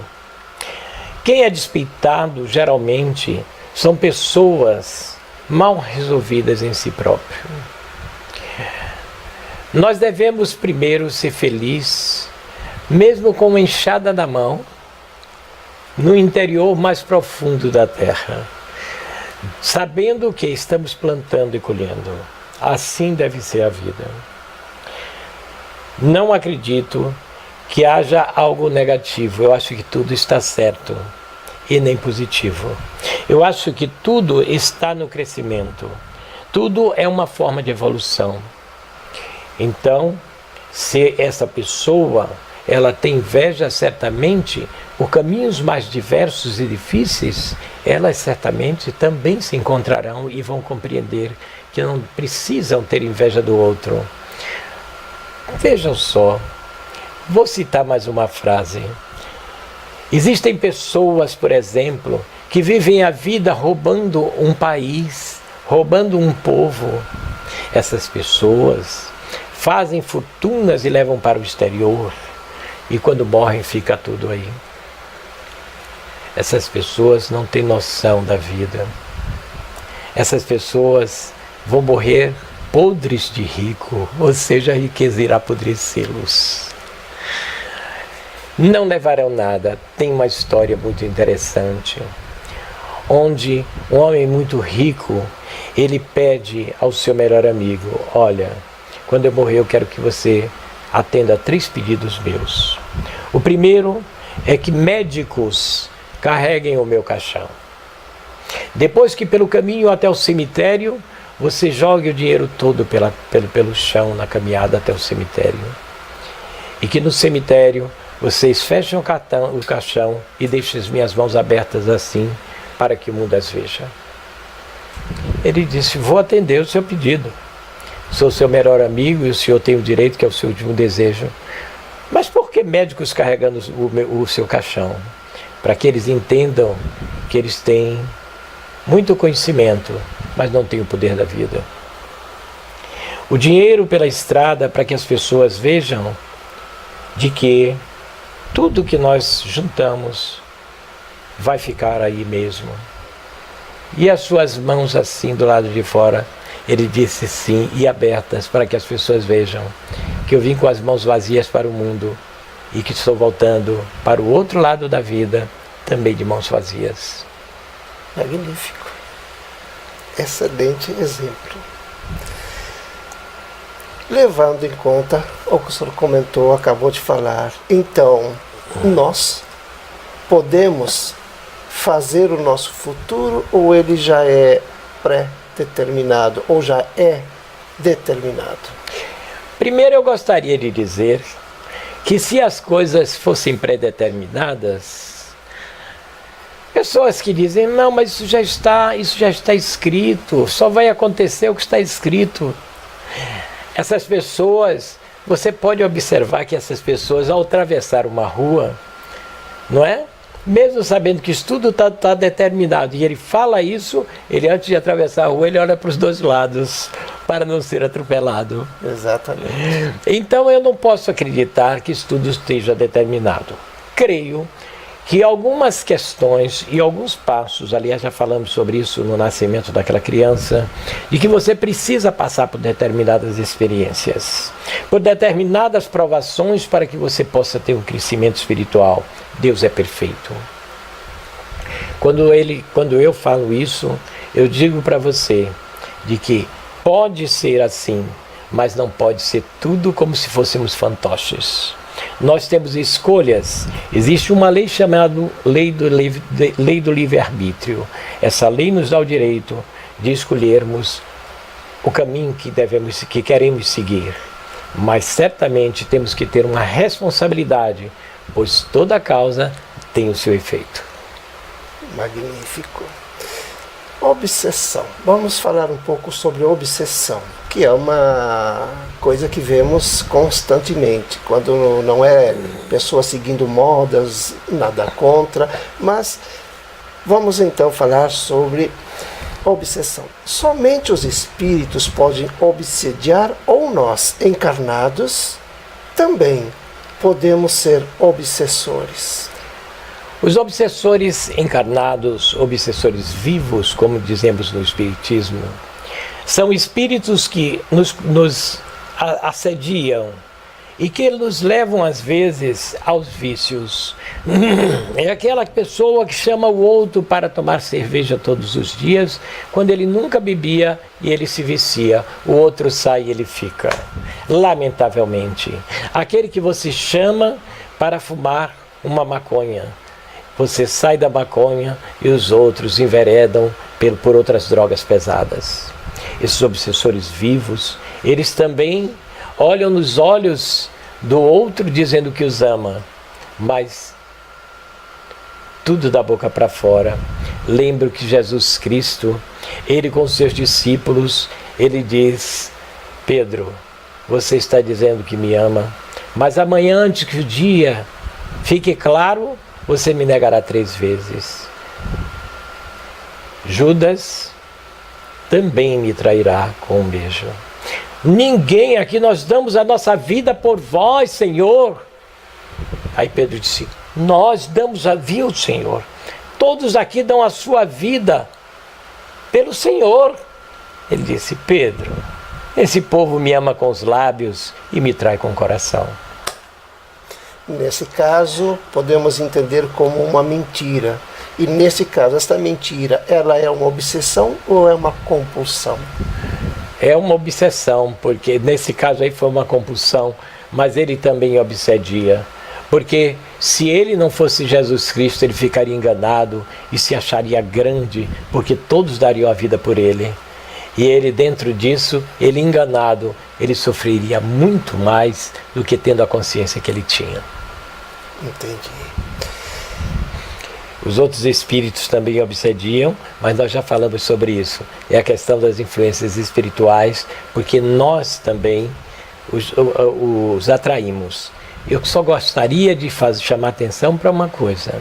Quem é despeitado, geralmente, são pessoas mal resolvidas em si próprio. Nós devemos primeiro ser felizes, mesmo com uma enxada na mão, no interior mais profundo da terra, sabendo que estamos plantando e colhendo. Assim deve ser a vida. Não acredito que haja algo negativo, eu acho que tudo está certo. e nem positivo. Eu acho que tudo está no crescimento. Tudo é uma forma de evolução. Então, se essa pessoa ela tem inveja, certamente, por caminhos mais diversos e difíceis, elas certamente também se encontrarão e vão compreender que não precisam ter inveja do outro. Vejam só, vou citar mais uma frase. Existem pessoas, por exemplo, que vivem a vida roubando um país, roubando um povo. Essas pessoas fazem fortunas e levam para o exterior, e quando morrem fica tudo aí. Essas pessoas não têm noção da vida. Essas pessoas vão morrer podres de rico, ou seja, a riqueza irá apodrecê-los. Não levarão nada. Tem uma história muito interessante, onde um homem muito rico, ele pede ao seu melhor amigo: olha, quando eu morrer eu quero que você atenda a 3 pedidos meus. O primeiro é que médicos carreguem o meu caixão. Depois que pelo caminho até o cemitério, você jogue o dinheiro todo pelo chão na caminhada até o cemitério. E que no cemitério vocês fechem o caixão e deixem as minhas mãos abertas assim, para que o mundo as veja. Ele disse: vou atender o seu pedido. Sou seu melhor amigo e o senhor tem o direito, que é o seu último desejo. Mas por que médicos carregando o seu caixão? Para que eles entendam que eles têm muito conhecimento, mas não têm o poder da vida. O dinheiro pela estrada, para que as pessoas vejam de que tudo que nós juntamos vai ficar aí mesmo. E as suas mãos assim do lado de fora, ele disse sim, e abertas, para que as pessoas vejam que eu vim com as mãos vazias para o mundo e que estou voltando para o outro lado da vida também de mãos vazias. Magnífico. Excelente exemplo. Levando em conta o que o senhor comentou, acabou de falar, então, nós podemos fazer o nosso futuro, ou ele já é pré-determinado, ou já é determinado? Primeiro eu gostaria de dizer que se as coisas fossem pré-determinadas, pessoas que dizem: não, mas isso já está escrito, só vai acontecer o que está escrito. Essas pessoas, você pode observar que essas pessoas, ao atravessar uma rua, não é? Mesmo sabendo que isso tudo está determinado, e ele fala isso, ele antes de atravessar a rua, ele olha para os 2 lados, para não ser atropelado. Exatamente. Então eu não posso acreditar que isso tudo esteja determinado. Creio que algumas questões e alguns passos, aliás já falamos sobre isso no nascimento daquela criança, de que você precisa passar por determinadas experiências, por determinadas provações para que você possa ter um crescimento espiritual. Deus é perfeito. Quando eu falo isso, eu digo para você de que pode ser assim, mas não pode ser tudo como se fôssemos fantoches. Nós temos escolhas. Existe uma lei chamada lei do livre-arbítrio. Essa lei nos dá o direito de escolhermos o caminho que queremos seguir. Mas certamente temos que ter uma responsabilidade, pois toda causa tem o seu efeito. Magnífico. Obsessão. Vamos falar um pouco sobre obsessão, que é uma coisa que vemos constantemente, quando não é pessoa seguindo modas, nada contra, mas vamos então falar sobre obsessão. Somente os espíritos podem obsediar, ou nós, encarnados, também podemos ser obsessores. Os obsessores encarnados, obsessores vivos, como dizemos no Espiritismo, são espíritos que nos assediam e que nos levam às vezes aos vícios. É aquela pessoa que chama o outro para tomar cerveja todos os dias, quando ele nunca bebia e ele se vicia, o outro sai e ele fica. Lamentavelmente, aquele que você chama para fumar uma maconha, você sai da maconha e os outros enveredam por outras drogas pesadas. Esses obsessores vivos, eles também olham nos olhos do outro dizendo que os ama, mas tudo da boca para fora. Lembro que Jesus Cristo, ele com seus discípulos, ele diz: Pedro, você está dizendo que me ama, mas amanhã, antes que o dia fique claro, você me negará 3 vezes. Judas também me trairá com um beijo. Ninguém aqui, nós damos a nossa vida por vós, Senhor. Aí Pedro disse: nós damos a vida, Senhor. Todos aqui dão a sua vida pelo Senhor. Ele disse: Pedro, esse povo me ama com os lábios e me trai com o coração. Nesse caso, podemos entender como uma mentira. E nesse caso, esta mentira, ela é uma obsessão ou é uma compulsão? É uma obsessão, porque nesse caso aí foi uma compulsão, mas ele também obsedia. Porque se ele não fosse Jesus Cristo, ele ficaria enganado e se acharia grande, porque todos dariam a vida por ele. E ele, dentro disso, ele enganado, ele sofreria muito mais do que tendo a consciência que ele tinha. Entendi. Os outros espíritos também obsediam, mas nós já falamos sobre isso. É a questão das influências espirituais, porque nós também os atraímos. Eu só gostaria de chamar atenção para uma coisa.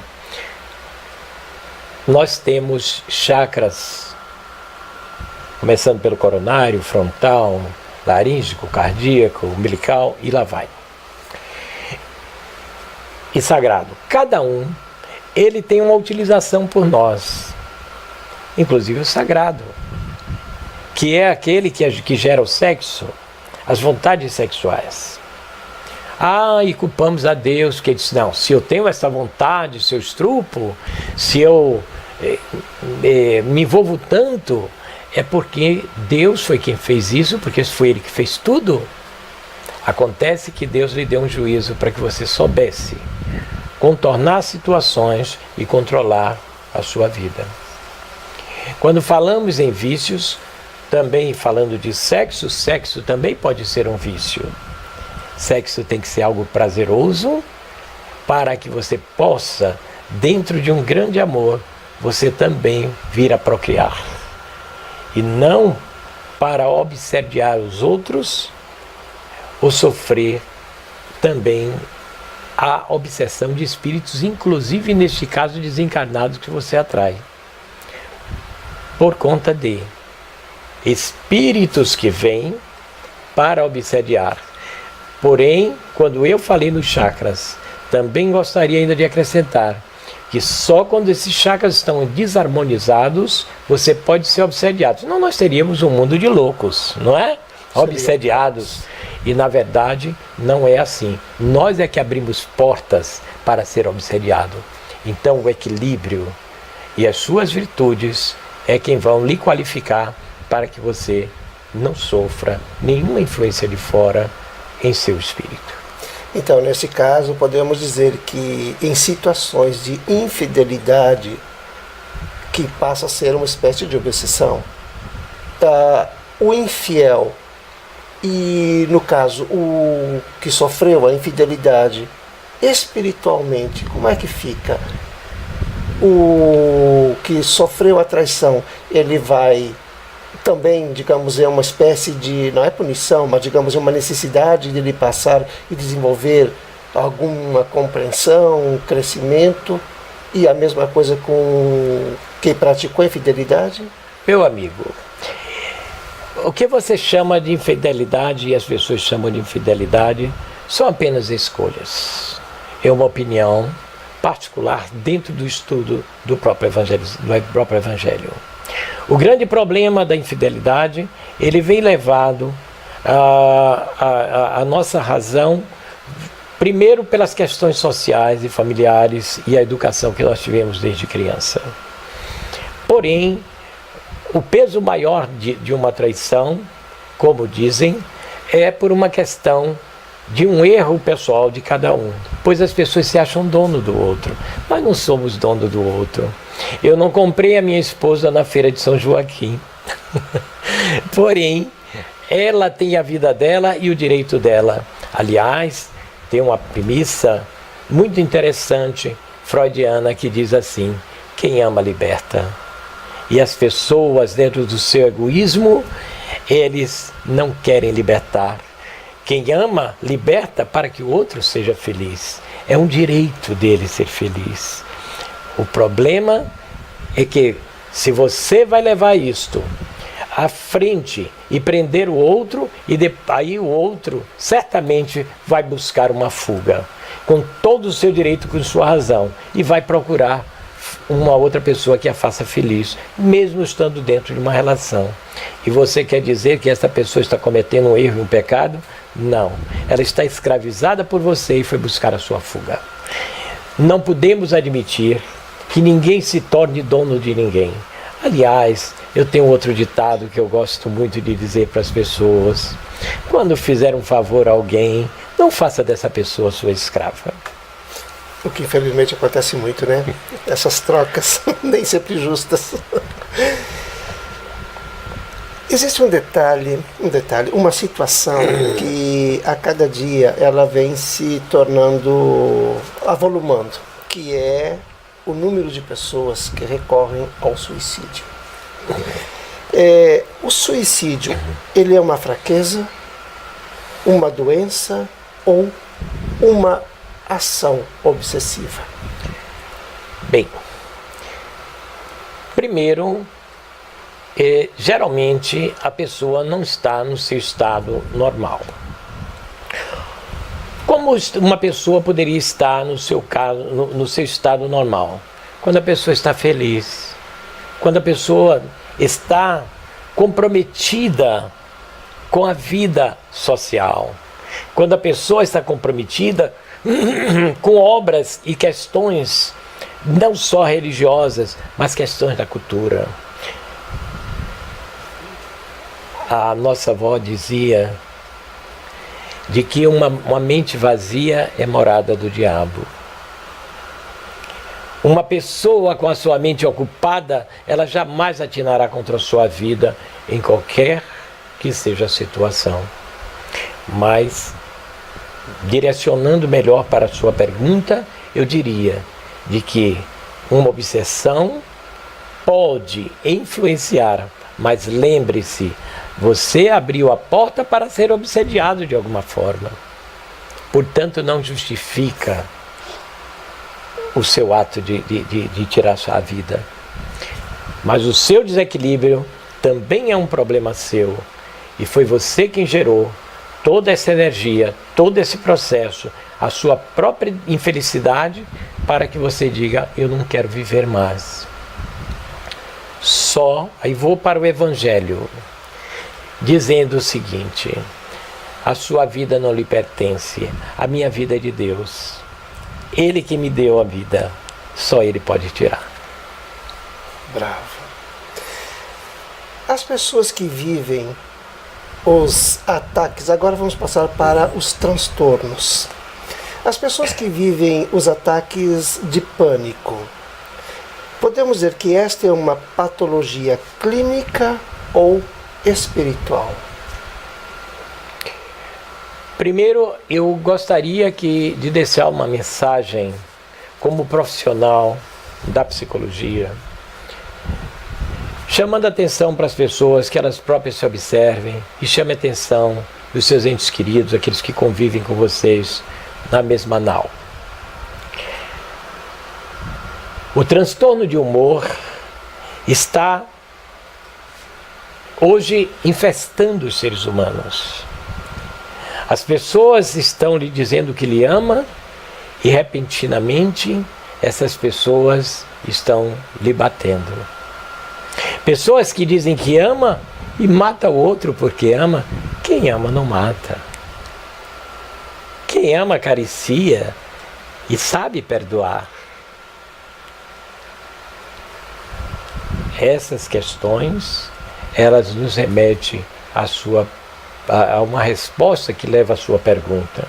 Nós temos chakras, começando pelo coronário, frontal, laríngeo, cardíaco, umbilical, e lá vai. E sagrado. Cada um, ele tem uma utilização por nós. Inclusive o sagrado, que é aquele que gera o sexo, as vontades sexuais. E culpamos a Deus, que ele disse: não, se eu tenho essa vontade, se eu estrupo, se eu me envolvo tanto, é porque Deus foi quem fez isso, porque foi Ele que fez tudo. Acontece que Deus lhe deu um juízo para que você soubesse contornar situações e controlar a sua vida. Quando falamos em vícios, também falando de sexo, sexo também pode ser um vício. Sexo tem que ser algo prazeroso para que você possa, dentro de um grande amor, você também vir a procriar. E não para obsediar os outros ou sofrer também a obsessão de espíritos, inclusive neste caso desencarnados que você atrai. Por conta de espíritos que vêm para obsediar. Porém, quando eu falei nos chakras, também gostaria ainda de acrescentar que só quando esses chakras estão desarmonizados, você pode ser obsediado. Senão nós teríamos um mundo de loucos, não é? Obsediados. E na verdade não é assim. Nós é que abrimos portas para ser obsediado. Então o equilíbrio e as suas virtudes é quem vão lhe qualificar para que você não sofra nenhuma influência de fora em seu espírito. Então, nesse caso, podemos dizer que em situações de infidelidade, que passa a ser uma espécie de obsessão, o infiel e, no caso, o que sofreu a infidelidade, espiritualmente, como é que fica? O que sofreu a traição, ele vai também, digamos, é uma espécie de, não é punição, mas digamos, é uma necessidade de ele passar e desenvolver alguma compreensão, crescimento, e a mesma coisa com quem praticou a infidelidade? Meu amigo, o que você chama de infidelidade e as pessoas chamam de infidelidade são apenas escolhas. É uma opinião particular dentro do estudo do próprio Evangelho. O grande problema da infidelidade, ele vem levado a nossa razão, primeiro pelas questões sociais e familiares e a educação que nós tivemos desde criança. Porém, o peso maior de uma traição, como dizem, é por uma questão de um erro pessoal de cada um, pois as pessoas se acham dono do outro. Nós não somos dono do outro. Eu não comprei a minha esposa na feira de São Joaquim. Porém, ela tem a vida dela e o direito dela. Aliás, tem uma premissa muito interessante, freudiana, que diz assim: quem ama liberta. E as pessoas, dentro do seu egoísmo, eles não querem libertar. Quem ama, liberta para que o outro seja feliz. É um direito dele ser feliz. O problema é que, se você vai levar isto à frente e prender o outro, aí o outro certamente vai buscar uma fuga, com todo o seu direito, com sua razão, e vai procurar uma outra pessoa que a faça feliz, mesmo estando dentro de uma relação. E você quer dizer que essa pessoa está cometendo um erro e um pecado? Não. Ela está escravizada por você e foi buscar a sua fuga. Não podemos admitir que ninguém se torne dono de ninguém. Aliás, eu tenho outro ditado que eu gosto muito de dizer para as pessoas: quando fizer um favor a alguém, não faça dessa pessoa sua escrava. O que infelizmente acontece muito, né? Essas trocas nem sempre justas. Existe um detalhe, uma situação que a cada dia ela vem se tornando, avolumando, que é o número de pessoas que recorrem ao suicídio. O suicídio, ele é uma fraqueza, uma doença ou uma ação obsessiva? Bem, primeiro, geralmente a pessoa não está no seu estado normal. Como uma pessoa poderia estar no seu caso, no seu estado normal? Quando a pessoa está feliz, quando a pessoa está comprometida com a vida social, quando a pessoa está comprometida com obras e questões não só religiosas, mas questões da cultura. A nossa avó dizia de que uma mente vazia é morada do diabo. Uma pessoa com a sua mente ocupada, ela jamais atinará contra a sua vida em qualquer que seja a situação. Mas, direcionando melhor para a sua pergunta, eu diria de que uma obsessão pode influenciar, mas lembre-se, você abriu a porta para ser obsediado de alguma forma. Portanto, não justifica o seu ato de tirar sua vida. Mas o seu desequilíbrio também é um problema seu. E foi você quem gerou toda essa energia, todo esse processo, a sua própria infelicidade, para que você diga: eu não quero viver mais. Aí vou para o Evangelho, dizendo o seguinte: a sua vida não lhe pertence, a minha vida é de Deus. Ele que me deu a vida, só Ele pode tirar. Bravo. As pessoas que vivem os ataques, agora vamos passar para os transtornos. As pessoas que vivem os ataques de pânico, podemos dizer que esta é uma patologia clínica ou espiritual? Primeiro, eu gostaria de deixar uma mensagem como profissional da psicologia, chamando a atenção para as pessoas que elas próprias se observem e chame a atenção dos seus entes queridos, aqueles que convivem com vocês na mesma nau. O transtorno de humor está hoje infestando os seres humanos. As pessoas estão lhe dizendo que lhe ama e repentinamente essas pessoas estão lhe batendo. Pessoas que dizem que ama e mata o outro porque ama. Quem ama não mata. Quem ama acaricia e sabe perdoar. Essas questões, elas nos remetem a uma resposta que leva à sua pergunta.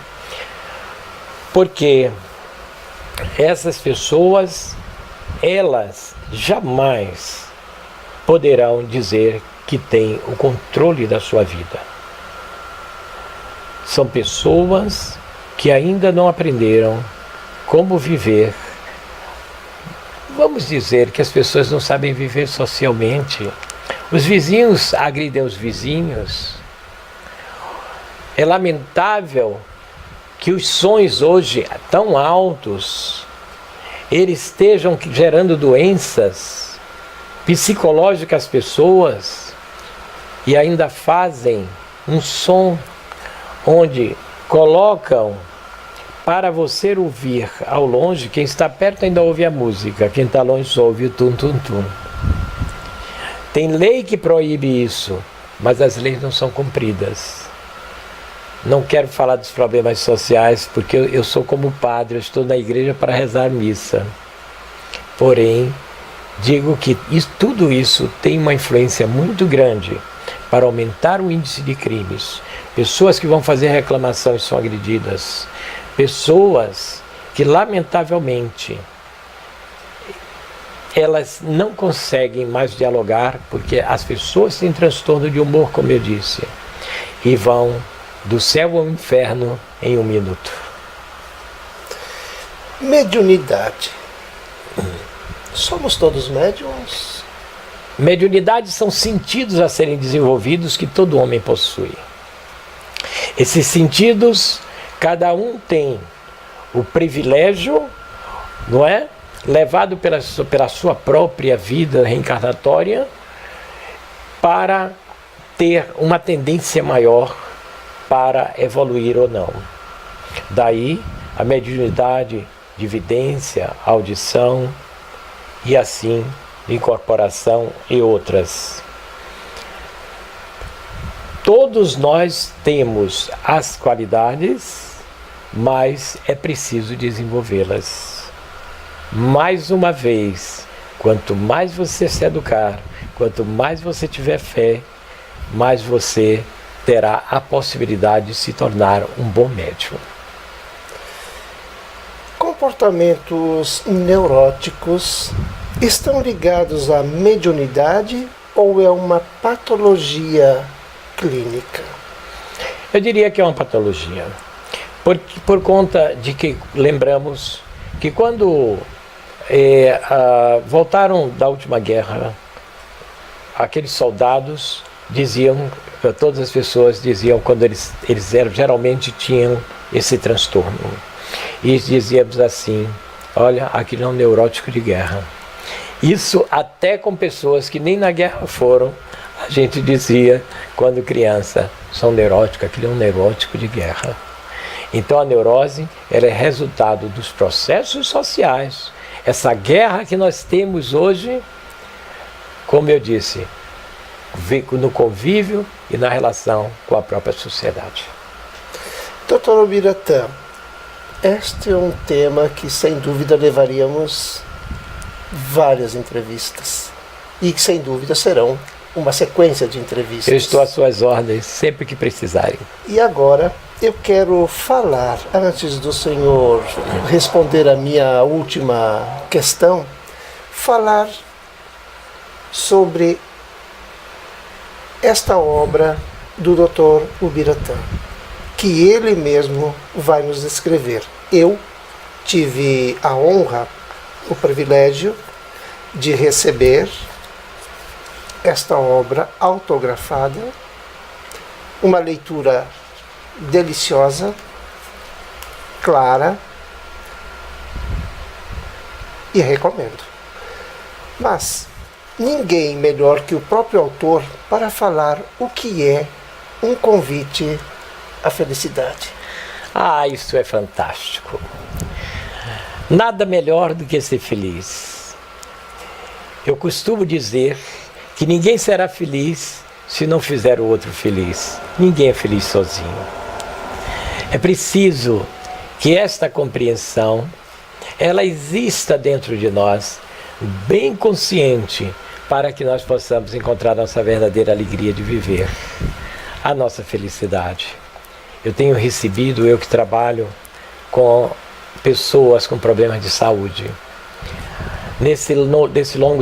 Porque essas pessoas, elas jamais poderão dizer que têm o controle da sua vida. São pessoas que ainda não aprenderam como viver. Vamos dizer que as pessoas não sabem viver socialmente. Os vizinhos agridem os vizinhos. É lamentável que os sons hoje tão altos, eles estejam gerando doenças psicológicas às pessoas, e ainda fazem um som onde colocam para você ouvir ao longe. Quem está perto ainda ouve a música, quem está longe só ouve o tum-tum-tum. Tem lei que proíbe isso, mas as leis não são cumpridas. Não quero falar dos problemas sociais, porque eu sou como padre, eu estou na igreja para rezar missa. Porém, digo que tudo isso tem uma influência muito grande para aumentar o índice de crimes. Pessoas que vão fazer reclamação e são agredidas. Pessoas que, lamentavelmente, elas não conseguem mais dialogar, porque as pessoas têm transtorno de humor, como eu disse, e vão do céu ao inferno em um minuto. Mediunidade. Somos todos médiums? Mediunidade são sentidos a serem desenvolvidos que todo homem possui. Esses sentidos, cada um tem o privilégio, não é? Levado pela sua própria vida reencarnatória, para ter uma tendência maior para evoluir ou não. Daí a mediunidade de vidência, audição e assim incorporação e outras. Todos nós temos as qualidades, mas é preciso desenvolvê-las. Mais uma vez, quanto mais você se educar, quanto mais você tiver fé, mais você terá a possibilidade de se tornar um bom médium. Comportamentos neuróticos estão ligados à mediunidade ou é uma patologia clínica? Eu diria que é uma patologia, por conta de que lembramos que quando voltaram da última guerra, aqueles soldados diziam, todas as pessoas diziam, quando eles geralmente tinham esse transtorno, e dizíamos assim: olha, aquilo é um neurótico de guerra. Isso até com pessoas que nem na guerra foram, a gente dizia quando criança: são neuróticos, aquilo é um neurótico de guerra. Então a neurose, ela é resultado dos processos sociais. Essa guerra que nós temos hoje, como eu disse, no convívio e na relação com a própria sociedade. Dr. Ubiratã, este é um tema que sem dúvida levaríamos várias entrevistas e que sem dúvida serão uma sequência de entrevistas. Eu estou às suas ordens sempre que precisarem. E agora eu quero falar, antes do senhor responder a minha última questão, falar sobre esta obra do Dr. Ubiratã, que ele mesmo vai nos descrever. Eu tive a honra, o privilégio de receber esta obra autografada, uma leitura deliciosa, clara, e recomendo. Mas ninguém melhor que o próprio autor para falar o que é um convite à felicidade. Ah, isso é fantástico. Nada melhor do que ser feliz. Eu costumo dizer que ninguém será feliz se não fizer o outro feliz. Ninguém é feliz sozinho. É preciso que esta compreensão, ela exista dentro de nós, bem consciente, para que nós possamos encontrar nossa verdadeira alegria de viver, a nossa felicidade. Eu tenho recebido, eu que trabalho com pessoas com problemas de saúde.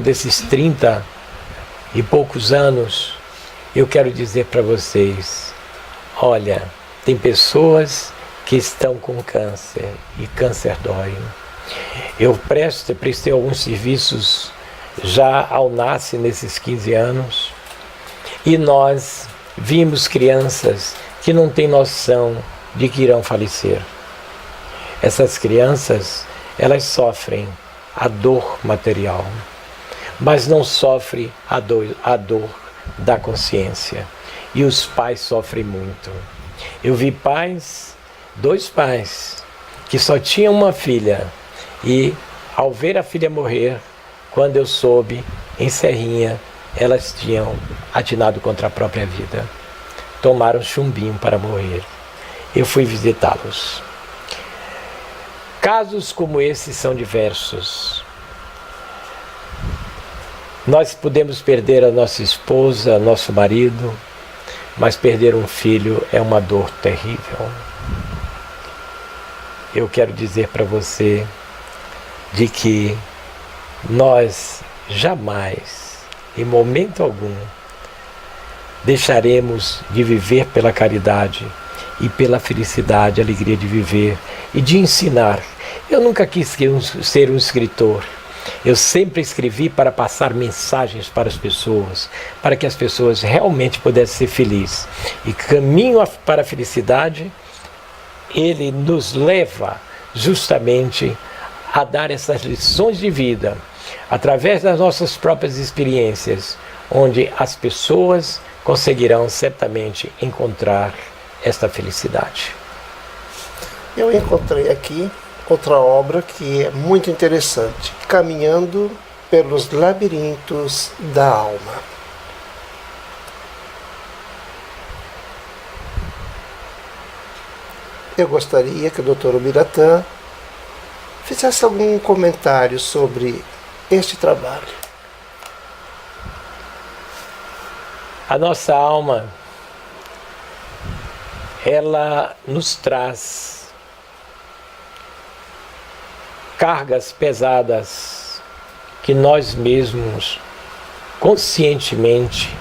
Desses 30 e poucos anos, eu quero dizer para vocês, olha, tem pessoas que estão com câncer, e câncer dói. Eu prestei alguns serviços já ao NASCE nesses 15 anos, e nós vimos crianças que não têm noção de que irão falecer. Essas crianças, elas sofrem a dor material, mas não sofrem a dor da consciência. E os pais sofrem muito. Eu vi dois pais, que só tinham uma filha, e ao ver a filha morrer, quando eu soube, em Serrinha, elas tinham atinado contra a própria vida. Tomaram chumbinho para morrer. Eu fui visitá-los. Casos como esses são diversos. Nós podemos perder a nossa esposa, nosso marido, mas perder um filho é uma dor terrível. Eu quero dizer para você de que nós jamais, em momento algum, deixaremos de viver pela caridade e pela felicidade, a alegria de viver e de ensinar. Eu nunca quis ser um escritor. Eu sempre escrevi para passar mensagens para as pessoas, para que as pessoas realmente pudessem ser felizes. E caminho para a felicidade, ele nos leva justamente a dar essas lições de vida, através das nossas próprias experiências, onde as pessoas conseguirão certamente encontrar esta felicidade. Eu encontrei aqui outra obra que é muito interessante, Caminhando pelos Labirintos da Alma. Eu gostaria que o Dr. Ubiratã fizesse algum comentário sobre este trabalho. A nossa alma, ela nos traz cargas pesadas que nós mesmos, conscientemente,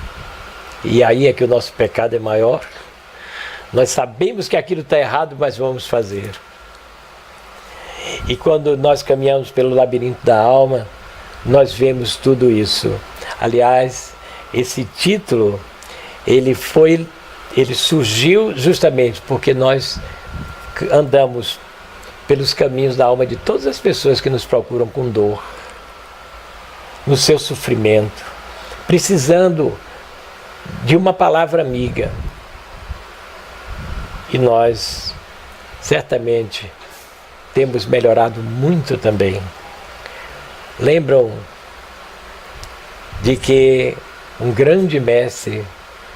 e aí é que o nosso pecado é maior, nós sabemos que aquilo está errado, mas vamos fazer. E quando nós caminhamos pelo labirinto da alma, nós vemos tudo isso. Aliás, esse título, ele surgiu justamente porque nós andamos pelos caminhos da alma de todas as pessoas que nos procuram com dor, no seu sofrimento, precisando de uma palavra amiga. E nós, certamente, temos melhorado muito também. Lembram de que um grande mestre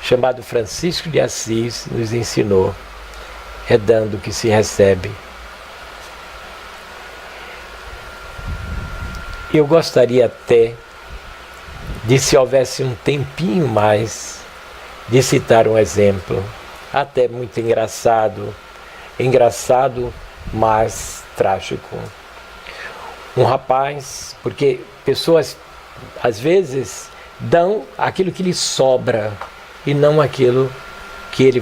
chamado Francisco de Assis nos ensinou: é dando que se recebe. Eu gostaria até de, se houvesse um tempinho mais, de citar um exemplo, até muito engraçado, mas trágico. Um rapaz, porque pessoas às vezes dão aquilo que lhe sobra e não aquilo que ele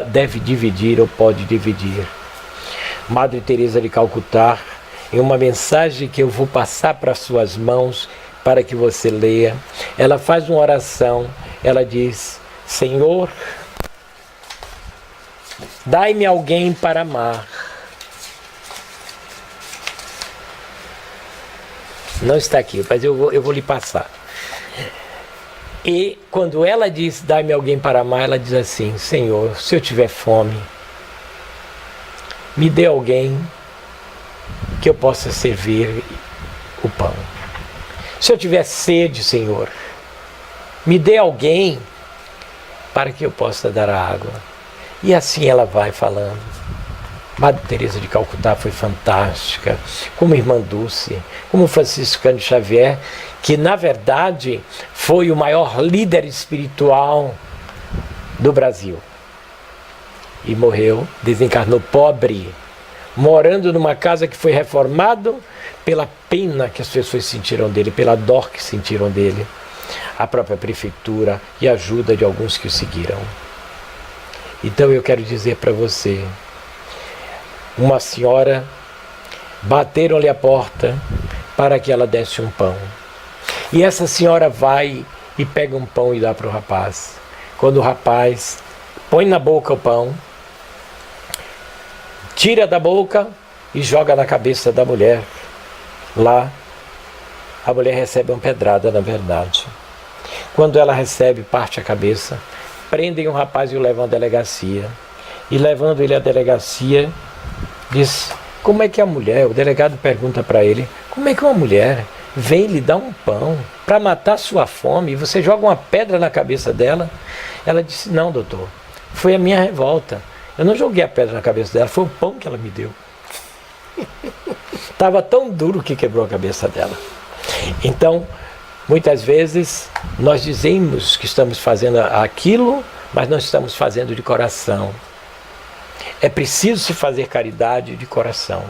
deve dividir ou pode dividir. Madre Teresa de Calcutá, em uma mensagem que eu vou passar para suas mãos para que você leia, ela faz uma oração, ela diz: Senhor, dai-me alguém para amar. Não está aqui, mas eu vou lhe passar. E quando ela diz, dai-me alguém para amar, ela diz assim: Senhor, se eu tiver fome, me dê alguém que eu possa servir o pão. Se eu tiver sede, Senhor, me dê alguém para que eu possa dar a água. E assim ela vai falando. Madre Teresa de Calcutá foi fantástica, como Irmã Dulce, como Franciscano Xavier, que na verdade foi o maior líder espiritual do Brasil. E morreu, desencarnou pobre, morando numa casa que foi reformado pela pena que as pessoas sentiram dele, pela dor que sentiram dele, a própria prefeitura e a ajuda de alguns que o seguiram. Então eu quero dizer para você, uma senhora, bateram-lhe a porta para que ela desse um pão. E essa senhora vai e pega um pão e dá para o rapaz. Quando o rapaz põe na boca o pão, tira da boca e joga na cabeça da mulher. Lá, a mulher recebe uma pedrada, na verdade. Quando ela recebe, parte a cabeça, prendem o rapaz e o levam à delegacia. E levando ele à delegacia, diz: como é que a mulher, o delegado pergunta para ele, como é que uma mulher vem lhe dar um pão para matar sua fome e você joga uma pedra na cabeça dela? Ela disse: não, doutor, foi a minha revolta. Eu não joguei a pedra na cabeça dela, foi o pão que ela me deu. Estava tão duro que quebrou a cabeça dela. Então, muitas vezes, nós dizemos que estamos fazendo aquilo, mas não estamos fazendo de coração. É preciso se fazer caridade de coração.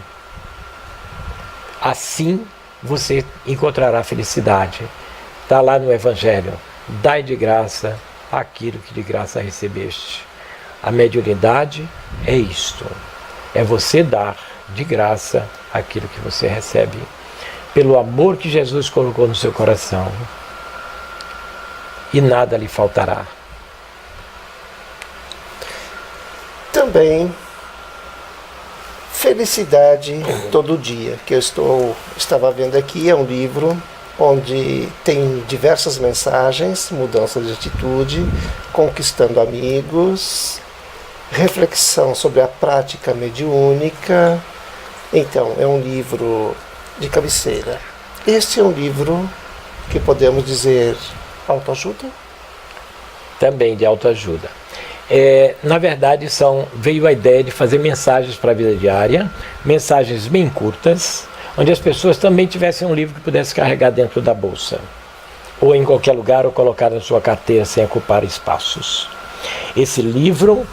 Assim, você encontrará felicidade. Está lá no Evangelho: dai de graça aquilo que de graça recebeste. A mediunidade é isto: é você dar de graça aquilo que você recebe, pelo amor que Jesus colocou no seu coração, e nada lhe faltará. Também Felicidade Todo Dia, que eu estava vendo aqui, é um livro onde tem diversas mensagens: mudança de atitude, conquistando amigos, reflexão sobre a prática mediúnica. Então, é um livro de cabeceira. Este é um livro que podemos dizer autoajuda? Também de autoajuda. Na verdade, veio a ideia de fazer mensagens para a vida diária, mensagens bem curtas, onde as pessoas também tivessem um livro que pudesse carregar dentro da bolsa, ou em qualquer lugar, ou colocar na sua carteira sem ocupar espaços. Esse livro,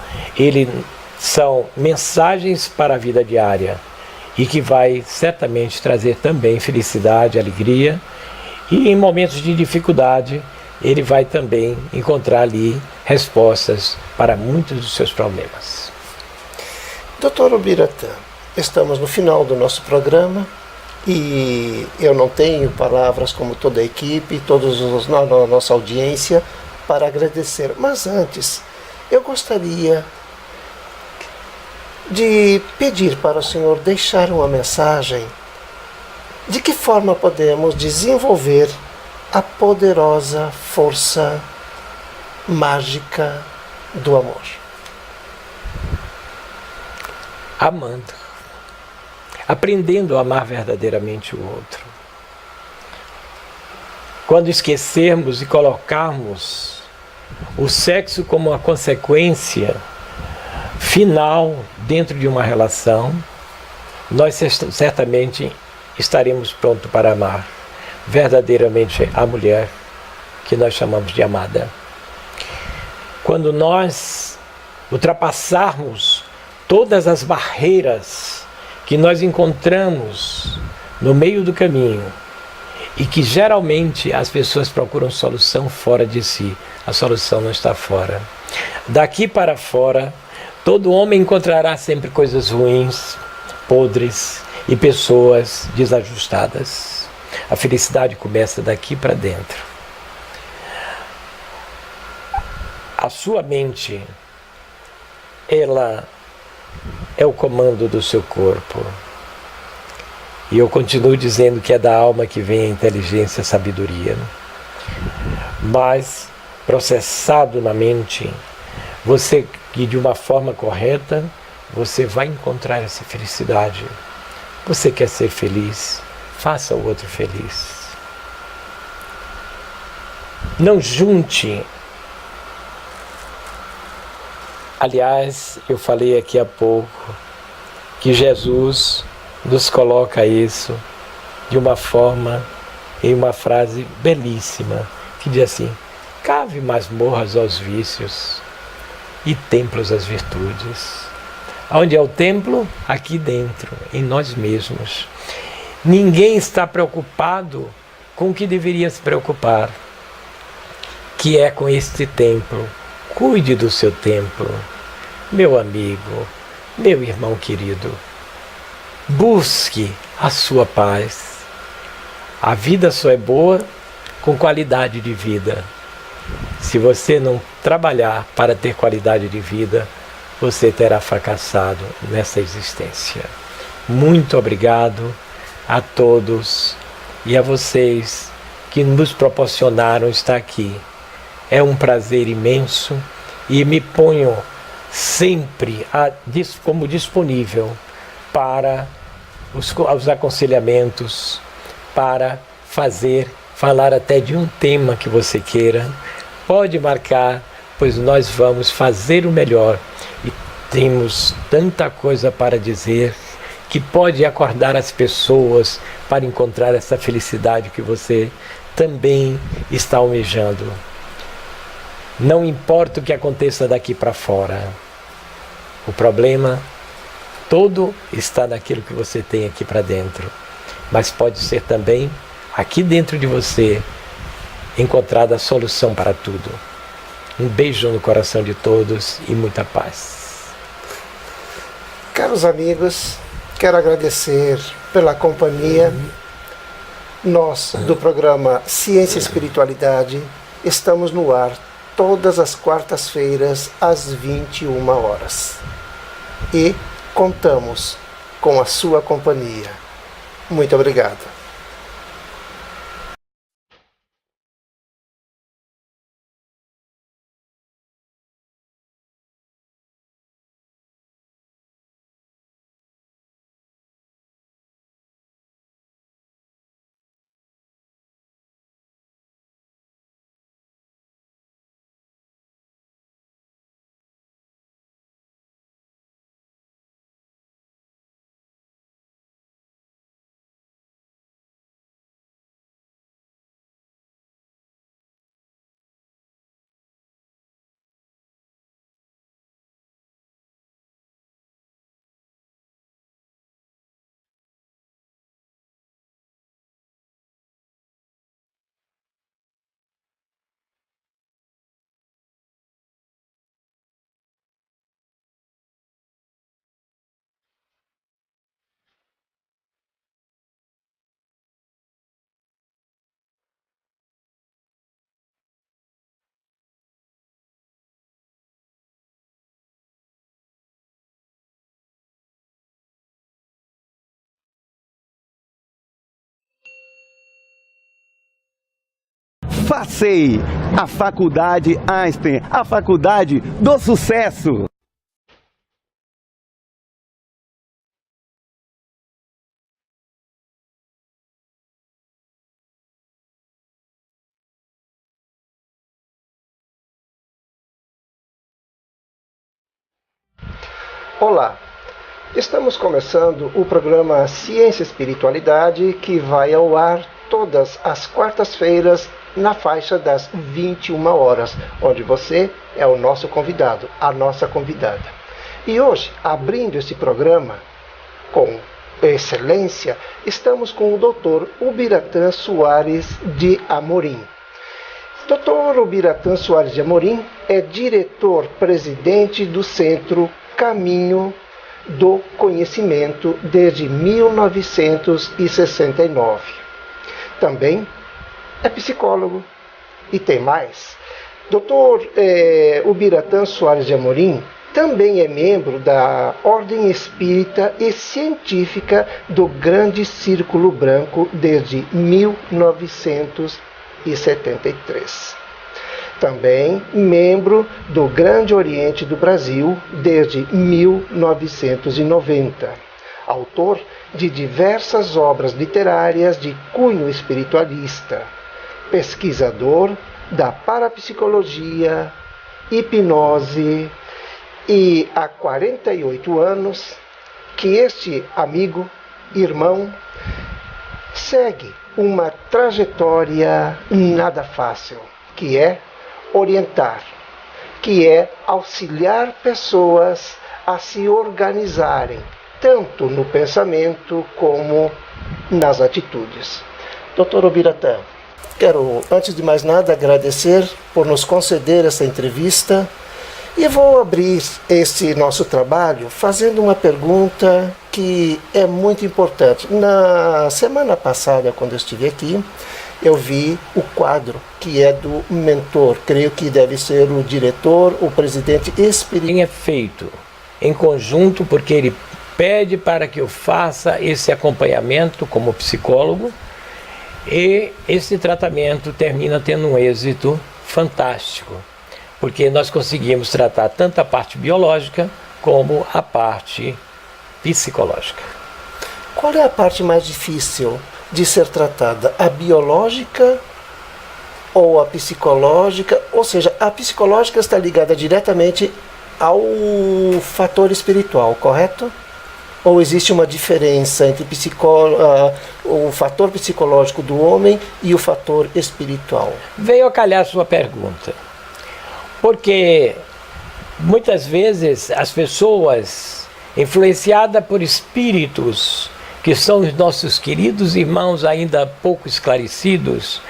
são mensagens para a vida diária, e que vai certamente trazer também felicidade, alegria, e em momentos de dificuldade, ele vai também encontrar ali respostas para muitos dos seus problemas. Doutor Ubiratã, estamos no final do nosso programa e eu não tenho palavras, como toda a equipe, a nossa audiência, para agradecer. Mas antes, eu gostaria de pedir para o senhor deixar uma mensagem de que forma podemos desenvolver a poderosa força mágica do amor. Amando, aprendendo a amar verdadeiramente o outro. Quando esquecermos e colocarmos o sexo como uma consequência final dentro de uma relação, nós certamente estaremos prontos para amar verdadeiramente a mulher que nós chamamos de amada. Quando nós ultrapassarmos todas as barreiras que nós encontramos no meio do caminho, e que geralmente as pessoas procuram solução fora de si, a solução não está fora. Daqui para fora, todo homem encontrará sempre coisas ruins, podres e pessoas desajustadas. A felicidade começa daqui para dentro. A sua mente, ela é o comando do seu corpo. E eu continuo dizendo que é da alma que vem a inteligência e a sabedoria. Mas, processado na mente, você que de uma forma correta, você vai encontrar essa felicidade. Você quer ser feliz? Faça o outro feliz. Não junte. Aliás, eu falei aqui há pouco que Jesus nos coloca isso de uma forma, em uma frase belíssima, que diz assim: cave masmorras aos vícios e templos às virtudes. Onde é o templo? Aqui dentro, em nós mesmos. Ninguém está preocupado com o que deveria se preocupar, que é com este templo. Cuide do seu templo, meu amigo, meu irmão querido. Busque a sua paz. A vida só é boa com qualidade de vida. Se você não trabalhar para ter qualidade de vida, você terá fracassado nessa existência. Muito obrigado a todos e a vocês que nos proporcionaram estar aqui. É um prazer imenso e me ponho sempre como disponível para os aconselhamentos, para falar até de um tema que você queira. Pode marcar, pois nós vamos fazer o melhor e temos tanta coisa para dizer que pode acordar as pessoas para encontrar essa felicidade que você também está almejando. Não importa o que aconteça daqui para fora, o problema todo está naquilo que você tem aqui para dentro, mas pode ser também aqui dentro de você encontrada a solução para tudo. Um beijo no coração de todos e muita paz. Caros amigos, quero agradecer pela companhia. Nós, do programa Ciência e Espiritualidade, estamos no ar todas as quartas-feiras, às 21 horas. E contamos com a sua companhia. Muito obrigado. FACEI, a Faculdade Einstein, a Faculdade do Sucesso. Olá, estamos começando o programa Ciência e Espiritualidade, que vai ao ar todas as quartas-feiras na faixa das 21 horas, onde você é o nosso convidado, a nossa convidada. E hoje, abrindo esse programa com excelência, estamos com o Dr. Ubiratã Soares de Amorim. Dr. Ubiratã Soares de Amorim é diretor-presidente do Centro Caminho do Conhecimento desde 1969. Também é psicólogo e tem mais. Dr. Ubiratã Soares de Amorim também é membro da Ordem Espírita e Científica do Grande Círculo Branco desde 1973. Também membro do Grande Oriente do Brasil desde 1990. Autor de diversas obras literárias de cunho espiritualista. Pesquisador da parapsicologia, hipnose, e há 48 anos que este amigo, irmão, segue uma trajetória nada fácil, que é orientar, que é auxiliar pessoas a se organizarem, tanto no pensamento como nas atitudes. Dr. Ubiratã, quero, antes de mais nada, agradecer por nos conceder essa entrevista e vou abrir esse nosso trabalho fazendo uma pergunta que é muito importante. Na semana passada, quando eu estive aqui, eu vi o quadro que é do mentor, creio que deve ser o diretor, o presidente espiritual. É feito em conjunto, porque ele pede para que eu faça esse acompanhamento como psicólogo, e esse tratamento termina tendo um êxito fantástico, porque nós conseguimos tratar tanto a parte biológica como a parte psicológica. Qual é a parte mais difícil de ser tratada? A biológica ou a psicológica? Ou seja, a psicológica está ligada diretamente ao fator espiritual, correto? Ou existe uma diferença entre o fator psicológico do homem e o fator espiritual? Veio a calhar a sua pergunta, porque muitas vezes as pessoas, influenciadas por espíritos que são os nossos queridos irmãos ainda pouco esclarecidos,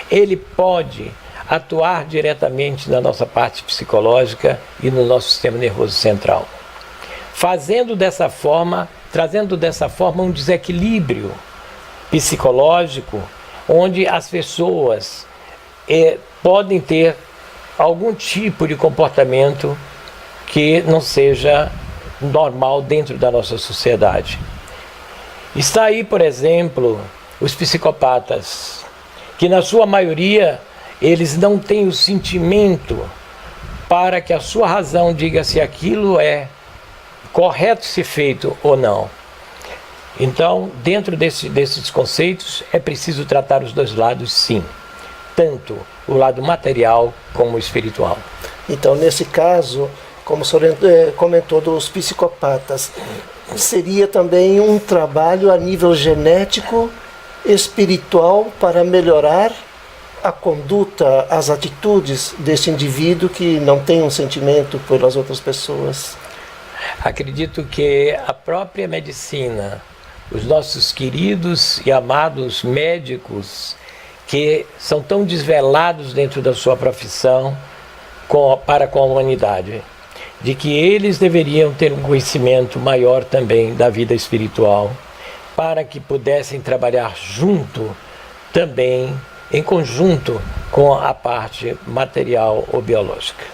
ele pode atuar diretamente na nossa parte psicológica e no nosso sistema nervoso central, trazendo dessa forma um desequilíbrio psicológico, onde as pessoas podem ter algum tipo de comportamento que não seja normal dentro da nossa sociedade. Está aí, por exemplo, os psicopatas, que na sua maioria eles não têm o sentimento para que a sua razão diga se aquilo é correto ser feito ou não. Então, dentro desses conceitos, é preciso tratar os dois lados, sim, tanto o lado material como o espiritual. Então, nesse caso, como o senhor comentou dos psicopatas, seria também um trabalho a nível genético, espiritual, para melhorar a conduta, as atitudes desse indivíduo que não tem um sentimento pelas outras pessoas? Acredito que a própria medicina, os nossos queridos e amados médicos, que são tão desvelados dentro da sua profissão para com a humanidade, de que eles deveriam ter um conhecimento maior também da vida espiritual, para que pudessem trabalhar junto também, em conjunto com a parte material ou biológica.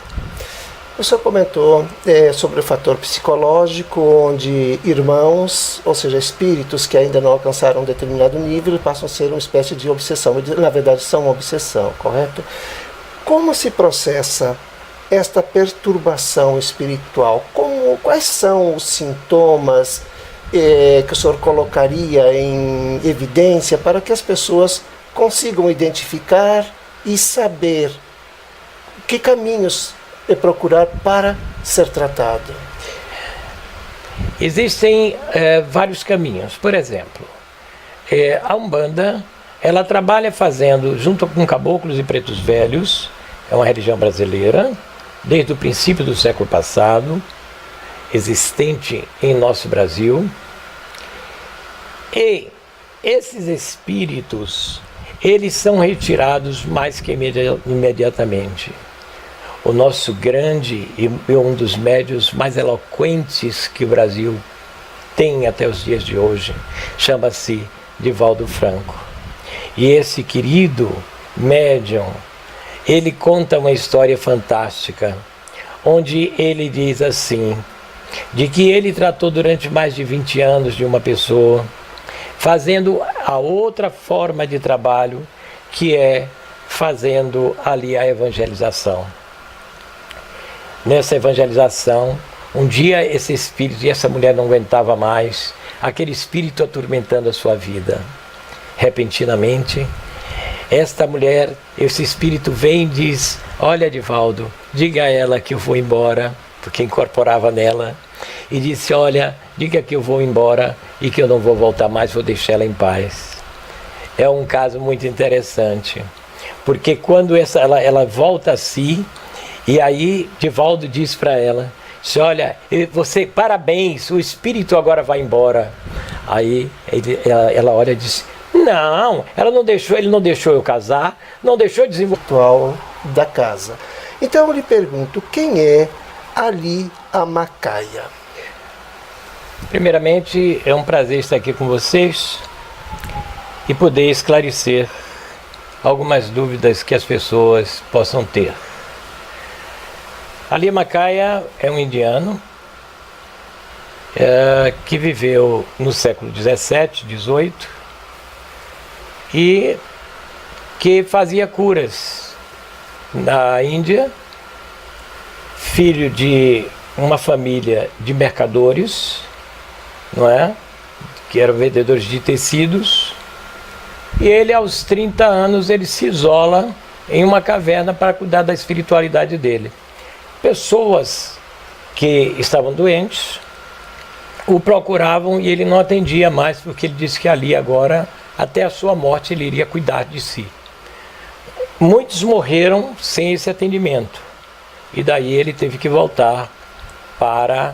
O senhor comentou sobre o fator psicológico, onde irmãos, ou seja, espíritos que ainda não alcançaram um determinado nível, passam a ser uma espécie de obsessão. Na verdade, são uma obsessão, correto? Como se processa esta perturbação espiritual? Quais são os sintomas que o senhor colocaria em evidência para que as pessoas consigam identificar e saber que caminhos procurar para ser tratado? Existem vários caminhos. Por exemplo, a Umbanda, ela trabalha fazendo, junto com caboclos e pretos velhos, é uma religião brasileira, desde o princípio do século passado, existente em nosso Brasil. E esses espíritos, eles são retirados mais que imediatamente. O nosso grande e um dos médiuns mais eloquentes que o Brasil tem até os dias de hoje, chama-se Divaldo Franco. E esse querido médium, ele conta uma história fantástica, onde ele diz assim, de que ele tratou durante mais de 20 anos de uma pessoa, fazendo a outra forma de trabalho, que é fazendo ali a evangelização. Nessa evangelização, um dia esse espírito, e essa mulher não aguentava mais, aquele espírito atormentando a sua vida. Repentinamente, esta mulher, esse espírito vem e diz, olha, Divaldo, diga a ela que eu vou embora, porque incorporava nela, e disse, olha, diga que eu vou embora e que eu não vou voltar mais, vou deixar ela em paz. É um caso muito interessante, porque quando ela volta a si, e aí Divaldo diz para ela disse, olha, você, parabéns, o espírito agora vai embora. Aí ela olha e disse, não, ele não deixou eu casar, não deixou eu desenvolver. Atual da casa. Então eu lhe pergunto, quem é Ali Amacaia? Primeiramente, é um prazer estar aqui com vocês e poder esclarecer algumas dúvidas que as pessoas possam ter. Ali Amacaia é um indiano que viveu no século 17, 18 e que fazia curas na Índia, filho de uma família de mercadores, não é? Que eram vendedores de tecidos, e ele aos 30 anos ele se isola em uma caverna para cuidar da espiritualidade dele. Pessoas que estavam doentes o procuravam e ele não atendia mais, porque ele disse que ali agora, até a sua morte, ele iria cuidar de si. Muitos morreram sem esse atendimento, e daí ele teve que voltar para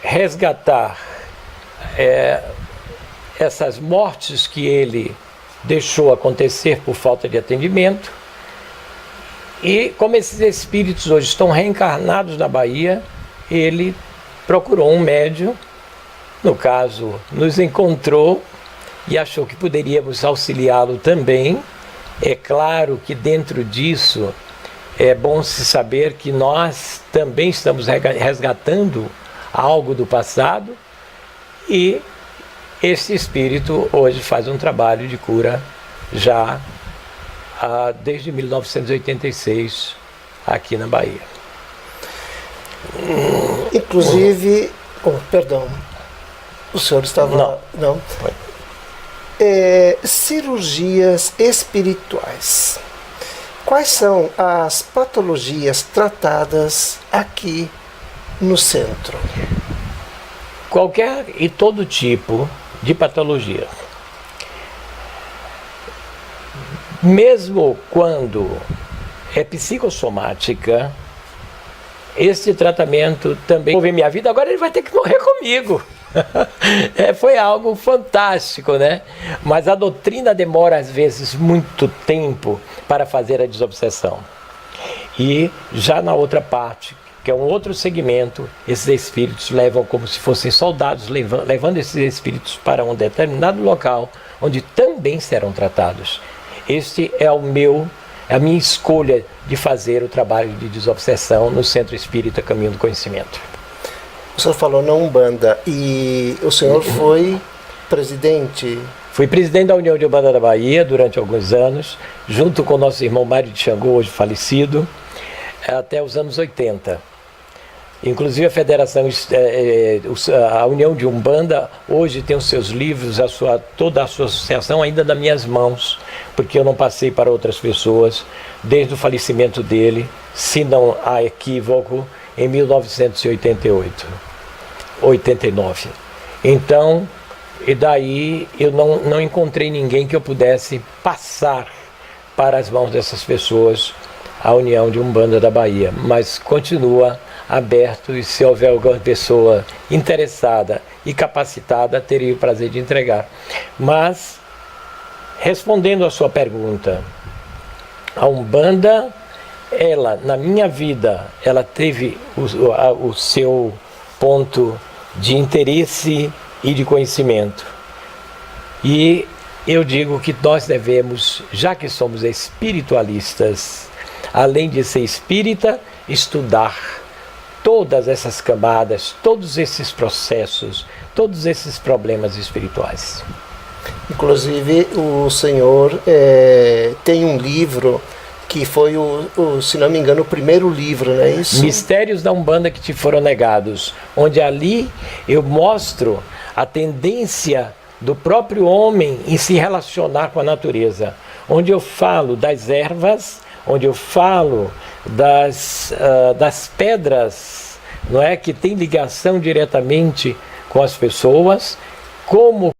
resgatar essas mortes que ele deixou acontecer por falta de atendimento. E como esses espíritos hoje estão reencarnados na Bahia, ele procurou um médium, no caso, nos encontrou e achou que poderíamos auxiliá-lo também. É claro que dentro disso é bom se saber que nós também estamos resgatando algo do passado, e esse espírito hoje faz um trabalho de cura já desde 1986 aqui na Bahia. Inclusive, perdão, o senhor estava... Não. Cirurgias espirituais. Quais são as patologias tratadas aqui no centro? Qualquer e todo tipo de patologia. Mesmo quando é psicossomática, esse tratamento também envolve minha vida. Agora ele vai ter que morrer comigo. Foi algo fantástico, né? Mas a doutrina demora às vezes muito tempo para fazer a desobsessão. E já na outra parte, que é um outro segmento, esses espíritos levam como se fossem soldados, levando esses espíritos para um determinado local, onde também serão tratados. Este é a minha escolha de fazer o trabalho de desobsessão no Centro Espírita Caminho do Conhecimento. O senhor falou na Umbanda, e o senhor foi presidente? Fui presidente da União de Umbanda da Bahia durante alguns anos, junto com o nosso irmão Mário de Xangô, hoje falecido, até os anos 80. Inclusive a Federação, a União de Umbanda, hoje tem os seus livros, toda a sua associação ainda nas minhas mãos, porque eu não passei para outras pessoas desde o falecimento dele, se não há equívoco, em 1989. Então, e daí eu não encontrei ninguém que eu pudesse passar para as mãos dessas pessoas a União de Umbanda da Bahia, mas continua aberto, e se houver alguma pessoa interessada e capacitada, teria o prazer de entregar. Mas, respondendo à sua pergunta, a Umbanda, ela, na minha vida, ela teve o seu ponto de interesse e de conhecimento. E eu digo que nós devemos, já que somos espiritualistas, além de ser espírita, estudar todas essas camadas, todos esses processos, todos esses problemas espirituais. Inclusive, o senhor tem um livro que foi, se não me engano, o primeiro livro, não é isso? Mistérios da Umbanda que te foram negados, onde ali eu mostro a tendência do próprio homem em se relacionar com a natureza, onde eu falo das ervas, onde eu falo das pedras, não é, que tem ligação diretamente com as pessoas, como